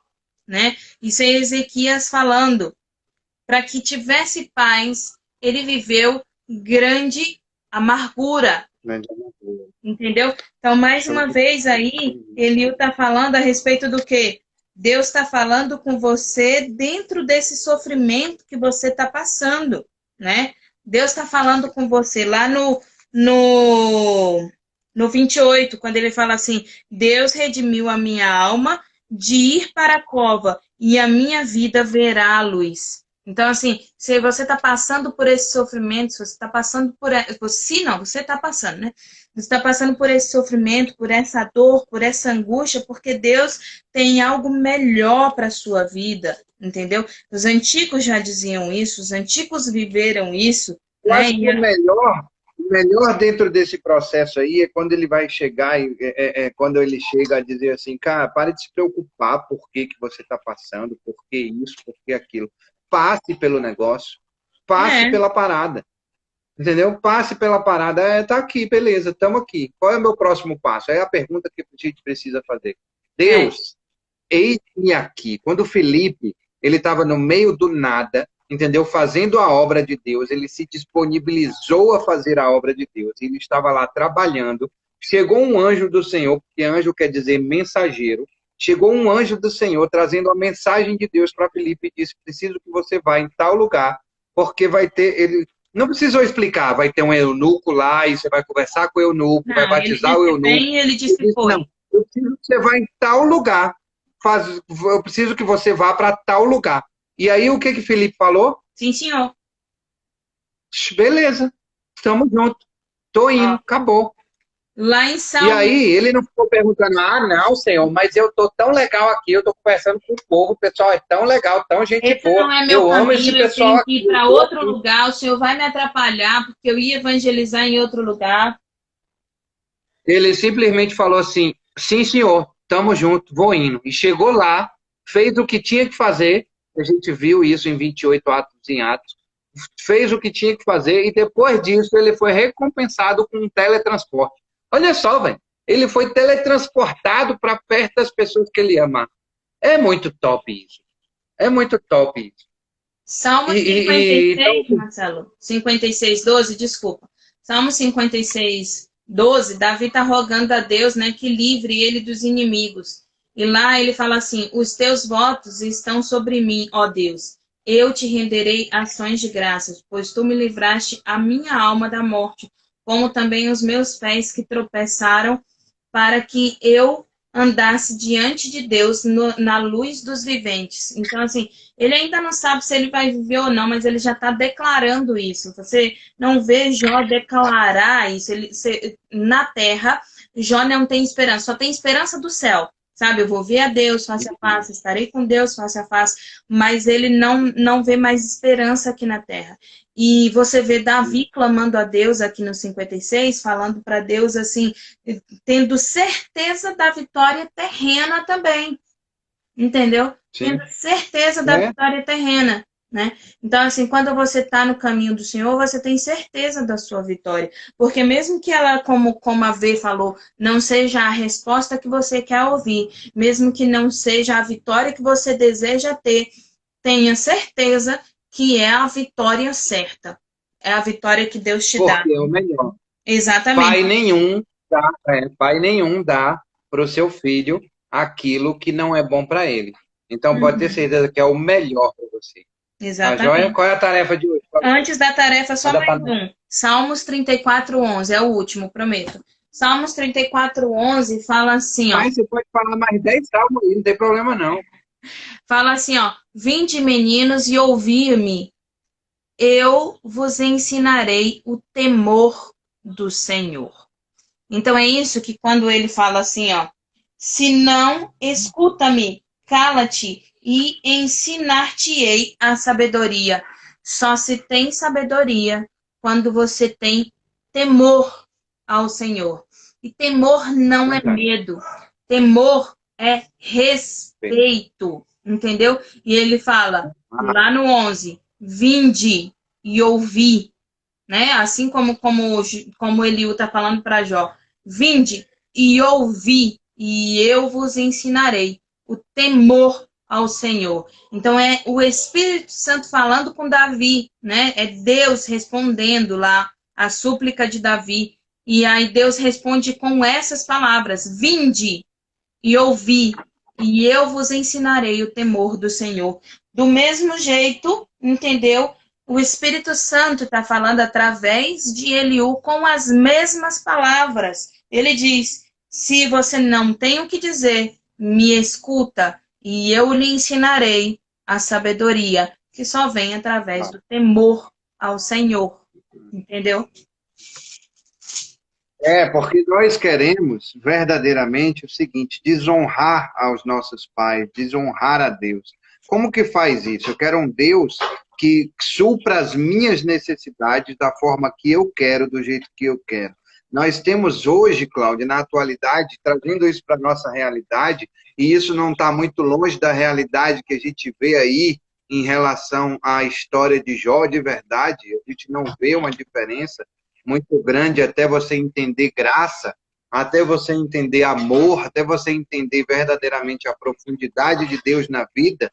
S1: Né? Isso é Ezequias falando. Para que tivesse paz, ele viveu grande amargura. Entendeu? Então, mais uma vez aí, Eliú está falando a respeito do quê? Deus está falando com você dentro desse sofrimento que você está passando, né? Deus está falando com você lá no 28, quando ele fala assim, Deus redimiu a minha alma de ir para a cova e a minha vida verá a luz. Então, assim, se você está passando por esse sofrimento, se você está passando por... Se não, você está passando, né? Você está passando por esse sofrimento, por essa dor, por essa angústia, porque Deus tem algo melhor para a sua vida, entendeu? Os antigos já diziam isso, os antigos viveram isso,
S2: Eu
S1: né?
S2: acho que o melhor dentro desse processo aí é quando ele vai chegar, quando ele chega a dizer assim, cara, pare de se preocupar por que você está passando, por que isso, por que aquilo. Passe pelo negócio, passe pela parada. Entendeu? Passe pela parada. Tá aqui, beleza, estamos aqui. Qual é o meu próximo passo? É a pergunta que a gente precisa fazer. Deus, eis-me aqui. Quando o Felipe, ele estava no meio do nada, entendeu? Fazendo a obra de Deus, ele se disponibilizou a fazer a obra de Deus. Ele estava lá trabalhando. Chegou um anjo do Senhor, porque anjo quer dizer mensageiro. Chegou um anjo do Senhor trazendo a mensagem de Deus para Felipe e disse: preciso que você vá em tal lugar, porque vai ter... Ele não precisou explicar, vai ter um eunuco lá e você vai conversar com o eunuco,
S1: Não,
S2: vai batizar o eunuco.
S1: Bem, ele disse
S2: ele disse,
S1: foi.
S2: não, eu preciso que você vá em tal lugar. Eu preciso que você vá para tal lugar. E aí o que Felipe falou?
S1: Sim, senhor.
S2: Beleza, estamos juntos. Tô indo, acabou.
S1: Lá em Salmo...
S2: E aí ele não ficou perguntando, não, Senhor, mas eu tô tão legal aqui, eu tô conversando com o povo, o pessoal é tão legal, tão gente
S1: esse
S2: boa.
S1: Não é meu
S2: eu
S1: caminho,
S2: amo esse pessoal
S1: eu tenho que ir para outro
S2: aqui.
S1: lugar, o Senhor vai me atrapalhar, porque eu ia evangelizar em outro lugar.
S2: Ele simplesmente falou assim, sim, senhor, tamo junto, vou indo. E chegou lá, fez o que tinha que fazer, a gente viu isso em 28 atos em Atos, fez o que tinha que fazer e depois disso ele foi recompensado com um teletransporte. Olha só, velho, ele foi teletransportado para perto das pessoas que ele ama. É muito top isso. É muito top isso.
S1: Salmo 56, Marcelo, 56:12, desculpa. Salmo 56:12, Davi está rogando a Deus, né, que livre ele dos inimigos. E lá ele fala assim, os teus votos estão sobre mim, ó Deus. Eu te renderei ações de graças, pois tu me livraste a minha alma da morte, como também os meus pés que tropeçaram, para que eu andasse diante de Deus na luz dos viventes. Então, assim, ele ainda não sabe se ele vai viver ou não, mas ele já está declarando isso. Você não vê Jó declarar isso. Na terra, Jó não tem esperança, só tem esperança do céu. Sabe, eu vou ver a Deus face a face, estarei com Deus face a face, mas ele não vê mais esperança aqui na terra. E você vê Davi clamando a Deus aqui no 56, falando para Deus assim, tendo certeza da vitória terrena também. Entendeu?
S2: Sim.
S1: Tendo certeza da vitória terrena. Né? Então, assim, quando você está no caminho do Senhor, você tem certeza da sua vitória. Porque mesmo que ela, como a V falou, não seja a resposta que você quer ouvir, mesmo que não seja a vitória que você deseja ter, tenha certeza que é a vitória certa. É a vitória que Deus te dá.
S2: Porque é o melhor.
S1: Exatamente.
S2: Pai nenhum dá para o seu filho aquilo que não é bom para ele. Então, pode ter certeza que é o melhor para você.
S1: Exatamente.
S2: Tá joia? Qual é a tarefa de hoje?
S1: Antes da tarefa, só mais um. Salmos 34:11, é o último, prometo. Salmos 34:11 fala assim, ó.
S2: Mas você pode falar mais 10 salmos aí, não tem problema não.
S1: Fala assim, ó. Vinde, meninos, e ouvi-me. Eu vos ensinarei o temor do Senhor. Então, é isso que quando ele fala assim, ó. Se não, escuta-me, cala-te e ensinar-te-ei a sabedoria. Só se tem sabedoria quando você tem temor ao Senhor. E temor não é medo. Temor é respeito. Entendeu? E ele fala, lá no 11, vinde e ouvi. Né? Assim como Eliú está falando para Jó. Vinde e ouvi, e eu vos ensinarei o temor ao Senhor. Então, é o Espírito Santo falando com Davi, né? É Deus respondendo lá a súplica de Davi, E aí Deus responde com essas palavras: vinde e ouvi, e eu vos ensinarei o temor do Senhor. Do mesmo jeito, entendeu? O Espírito Santo está falando através de Eliú com as mesmas palavras. Ele diz: se você não tem o que dizer, me escuta, e eu lhe ensinarei a sabedoria, que só vem através do temor ao Senhor. Entendeu?
S2: Porque nós queremos verdadeiramente o seguinte: desonrar aos nossos pais, desonrar a Deus. Como que faz isso? Eu quero um Deus que supra as minhas necessidades da forma que eu quero, do jeito que eu quero. Nós temos hoje, Cláudia, na atualidade, trazendo isso para a nossa realidade, e isso não está muito longe da realidade que a gente vê aí em relação à história de Jó, de verdade, a gente não vê uma diferença muito grande até você entender graça, até você entender amor, até você entender verdadeiramente a profundidade de Deus na vida.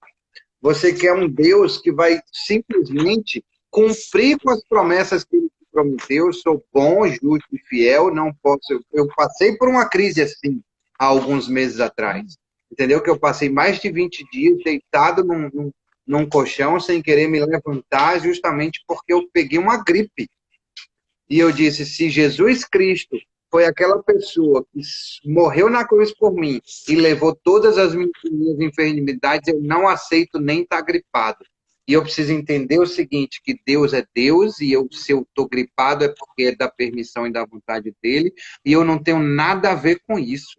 S2: Você quer um Deus que vai simplesmente cumprir com as promessas que ele prometeu. Eu sou bom, justo e fiel, não posso. Eu passei por uma crise assim há alguns meses atrás. Entendeu? Que eu passei mais de 20 dias deitado num colchão sem querer me levantar, justamente porque eu peguei uma gripe. E eu disse: se Jesus Cristo foi aquela pessoa que morreu na cruz por mim e levou todas as minhas enfermidades, eu não aceito nem estar gripado. E eu preciso entender o seguinte, que Deus é Deus, e se eu estou gripado é porque é da permissão e da vontade dele, e eu não tenho nada a ver com isso.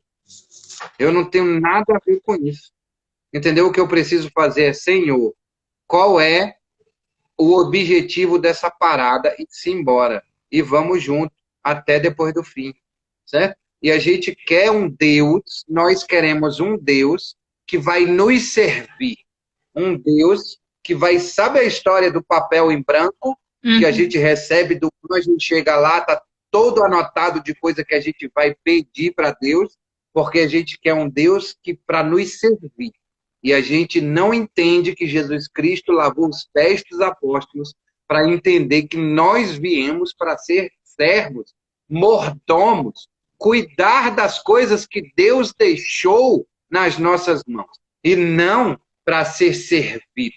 S2: Eu não tenho nada a ver com isso. Entendeu? O que eu preciso fazer é: Senhor, qual é o objetivo dessa parada? E se embora. E vamos junto até depois do fim, certo? E a gente quer um Deus, nós queremos um Deus que vai nos servir. Um Deus que vai, sabe a história do papel em branco, que a gente recebe, quando a gente chega lá, tá todo anotado de coisa que a gente vai pedir para Deus, porque a gente quer um Deus que para nos servir. E a gente não entende que Jesus Cristo lavou os pés dos apóstolos para entender que nós viemos para ser servos, mordomos, cuidar das coisas que Deus deixou nas nossas mãos, e não para ser servido.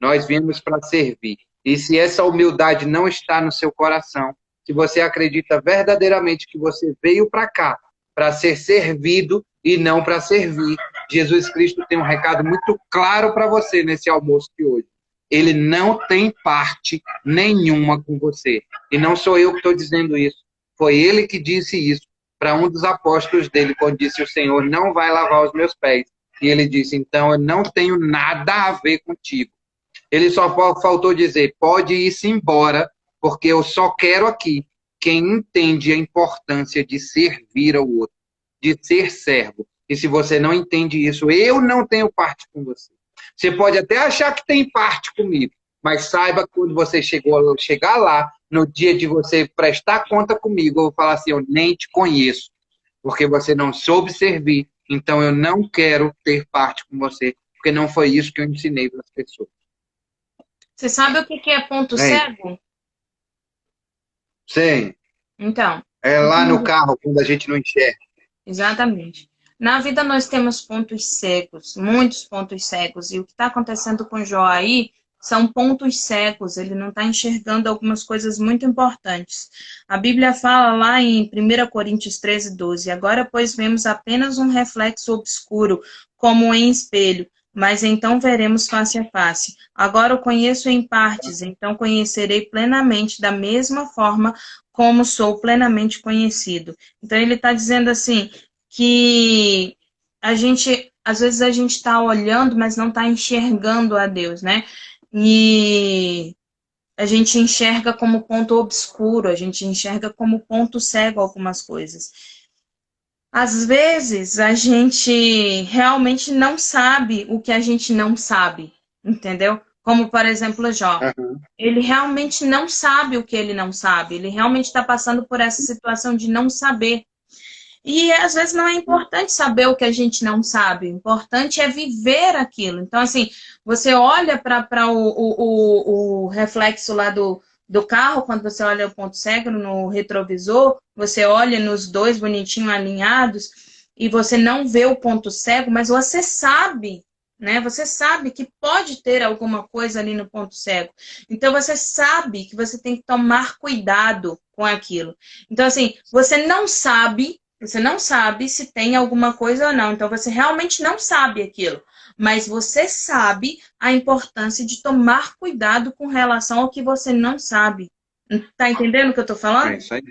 S2: Nós viemos para servir. E se essa humildade não está no seu coração, se você acredita verdadeiramente que você veio para cá para ser servido e não para servir, Jesus Cristo tem um recado muito claro para você nesse almoço de hoje. Ele não tem parte nenhuma com você. E não sou eu que estou dizendo isso. Foi ele que disse isso para um dos apóstolos dele, quando disse: o Senhor não vai lavar os meus pés. E ele disse: então eu não tenho nada a ver contigo. Ele só faltou dizer: pode ir-se embora, porque eu só quero aqui quem entende a importância de servir ao outro, de ser servo. E se você não entende isso, eu não tenho parte com você. Você pode até achar que tem parte comigo, mas saiba que quando você chegar lá, no dia de você prestar conta comigo, eu vou falar assim: eu nem te conheço, porque você não soube servir, então eu não quero ter parte com você, porque não foi isso que eu ensinei para as pessoas.
S1: Você sabe o que é ponto cego?
S2: Sim.
S1: Então.
S2: É lá no carro, quando a gente não enxerga.
S1: Exatamente. Na vida nós temos pontos cegos, muitos pontos cegos. E o que está acontecendo com Jó aí são pontos cegos. Ele não está enxergando algumas coisas muito importantes. A Bíblia fala lá em 1 Coríntios 13:12. Agora, pois, vemos apenas um reflexo obscuro, como em espelho. Mas então veremos face a face. Agora eu conheço em partes, então conhecerei plenamente, da mesma forma como sou plenamente conhecido. Então ele está dizendo assim, que às vezes a gente está olhando, mas não está enxergando a Deus, né? E a gente enxerga como ponto obscuro, a gente enxerga como ponto cego algumas coisas. Às vezes a gente realmente não sabe o que a gente não sabe, entendeu? Como, por exemplo, Jó. Ele realmente não sabe o que ele não sabe. Ele realmente está passando por essa situação de não saber. E às vezes não é importante saber o que a gente não sabe. O importante é viver aquilo. Então, assim, você olha para o reflexo lá do do carro, quando você olha o ponto cego no retrovisor, você olha nos dois bonitinhos alinhados e você não vê o ponto cego, mas você sabe, né? Você sabe que pode ter alguma coisa ali no ponto cego. Então você sabe que você tem que tomar cuidado com aquilo. Então assim, você não sabe se tem alguma coisa ou não. Então você realmente não sabe aquilo. Mas você sabe a importância de tomar cuidado com relação ao que você não sabe. Tá entendendo o que eu tô
S2: É
S1: falando?
S2: isso aí.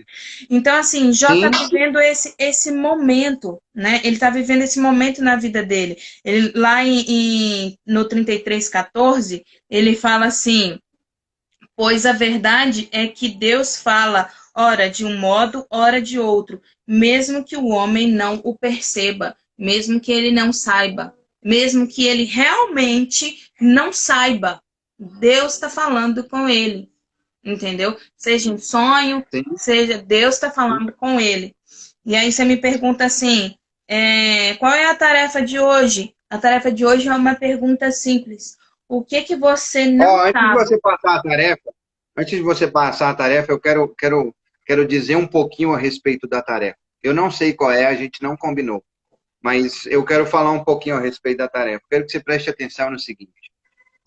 S1: Então, assim, Jó tá
S2: Sim,
S1: vivendo esse momento, né? Ele tá vivendo esse momento na vida dele. Ele, lá no 33:14, ele fala assim: pois a verdade é que Deus fala, ora de um modo, ora de outro, mesmo que o homem não o perceba, mesmo que ele não saiba, mesmo que ele realmente não saiba. Deus está falando com ele, entendeu? Seja em sonho,
S2: sim.
S1: seja Deus está falando com ele. E aí você me pergunta assim, qual é a tarefa de hoje? A tarefa de hoje é uma pergunta simples. O que que você não
S2: Ó, antes de
S1: sabe?
S2: você passar a tarefa, eu quero dizer um pouquinho a respeito da tarefa. Eu não sei qual é, a gente não combinou, mas eu quero falar um pouquinho a respeito da tarefa. Quero que você preste atenção no seguinte: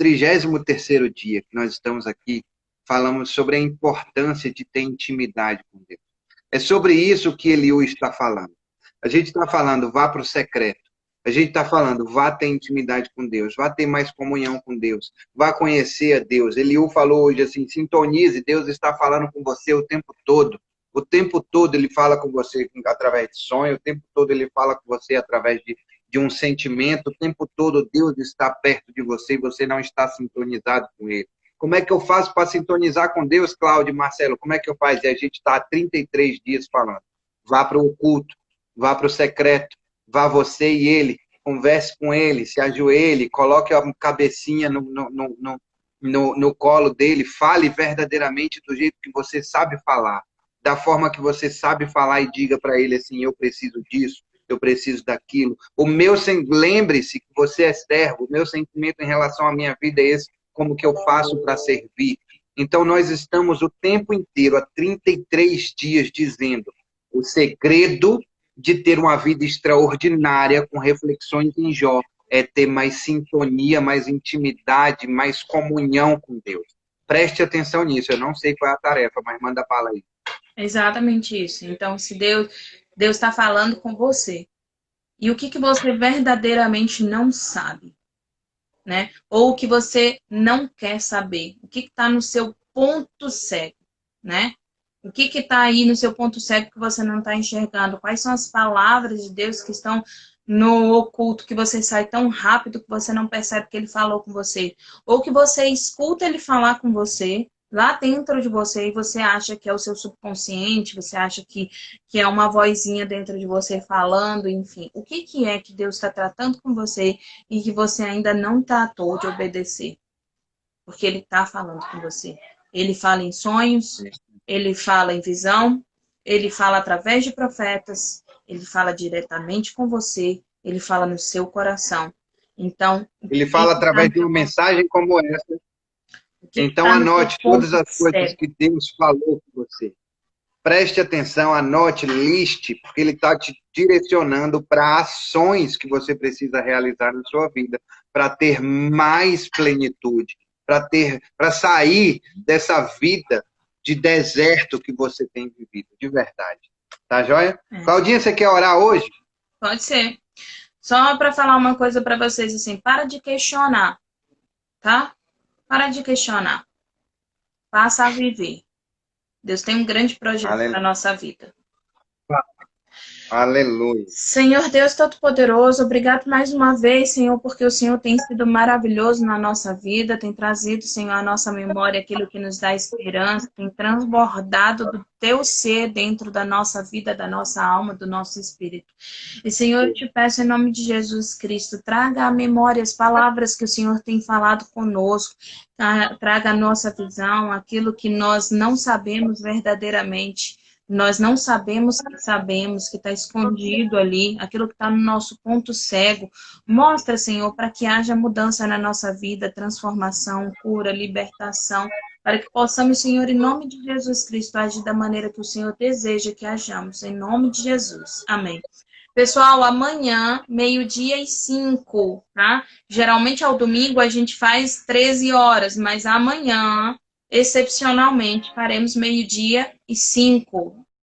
S2: 33º dia que nós estamos aqui, falamos sobre a importância de ter intimidade com Deus. É sobre isso que Eliú está falando. A gente está falando, vá para o secreto. A gente está falando, vá ter intimidade com Deus, vá ter mais comunhão com Deus, vá conhecer a Deus. Eliú falou hoje assim, sintonize, Deus está falando com você o tempo todo. O tempo todo ele fala com você através de sonho, o tempo todo ele fala com você através de um sentimento, o tempo todo Deus está perto de você e você não está sintonizado com ele. Como é que eu faço para sintonizar com Deus, Cláudio e Marcelo? Como é que eu faço? E a gente está há 33 dias falando. Vá para o oculto, vá para o secreto, vá você e ele, converse com ele, se ajoelhe, coloque a cabecinha no colo dele, fale verdadeiramente do jeito que você sabe falar, da forma que você sabe falar e diga para ele assim, eu preciso disso, eu preciso daquilo. Lembre-se que você é servo, o meu sentimento em relação à minha vida é esse, como que eu faço para servir. Então, nós estamos o tempo inteiro, há 33 dias, dizendo o segredo de ter uma vida extraordinária com reflexões em Jó é ter mais sintonia, mais intimidade, mais comunhão com Deus. Preste atenção nisso. Eu não sei qual é a tarefa, mas manda bala aí.
S1: Exatamente isso. Então, se Deus está falando com você, e o que que você verdadeiramente não sabe, né? Ou o que você não quer saber, o que está no seu ponto cego, né? O que está aí no seu ponto cego que você não está enxergando? Quais são as palavras de Deus que estão no oculto, que você sai tão rápido que você não percebe que ele falou com você? Ou que você escuta ele falar com você, lá dentro de você, e você acha que é o seu subconsciente, você acha que é uma vozinha dentro de você falando, enfim. O que, que é que Deus está tratando com você e que você ainda não tratou de obedecer? Porque ele está falando com você. Ele fala em sonhos, ele fala em visão, ele fala através de profetas, ele fala diretamente com você, ele fala no seu coração. Então, o
S2: Ele
S1: que
S2: fala
S1: está
S2: através
S1: no
S2: de
S1: seu,
S2: uma mensagem como essa.
S1: o que que
S2: Então,
S1: tá no seu
S2: anote todas
S1: ponto
S2: as coisas
S1: cego?
S2: que Deus falou com você. Preste atenção, anote, liste, porque ele está te direcionando para ações que você precisa realizar na sua vida, para ter mais plenitude, para sair dessa vida de deserto que você tem vivido, de verdade. Tá joia?
S1: É,
S2: Claudinha, você quer orar hoje?
S1: pode ser. Só para falar uma coisa para vocês assim, para de questionar, tá? Para de questionar. Passa a viver. Deus tem um grande projeto para
S2: Aleluia.
S1: nossa vida.
S2: Aleluia.
S1: Senhor Deus Todo-Poderoso, obrigado mais uma vez, Senhor, porque o Senhor tem sido maravilhoso na nossa vida, tem trazido, Senhor, à nossa memória aquilo que nos dá esperança, tem transbordado do teu ser dentro da nossa vida, da nossa alma, do nosso espírito. E, Senhor, eu te peço em nome de Jesus Cristo, traga à memória as palavras que o Senhor tem falado conosco, traga a nossa visão, aquilo que nós não sabemos verdadeiramente. Nós não sabemos que está escondido ali, aquilo que está no nosso ponto cego. Mostra, Senhor, para que haja mudança na nossa vida, transformação, cura, libertação. para que possamos, Senhor, em nome de Jesus Cristo, agir da maneira que o Senhor deseja que hajamos, em nome de Jesus. Amém. Pessoal, amanhã, 12h05, tá? Geralmente ao domingo a gente faz 13 horas, mas amanhã, excepcionalmente, faremos 12h05.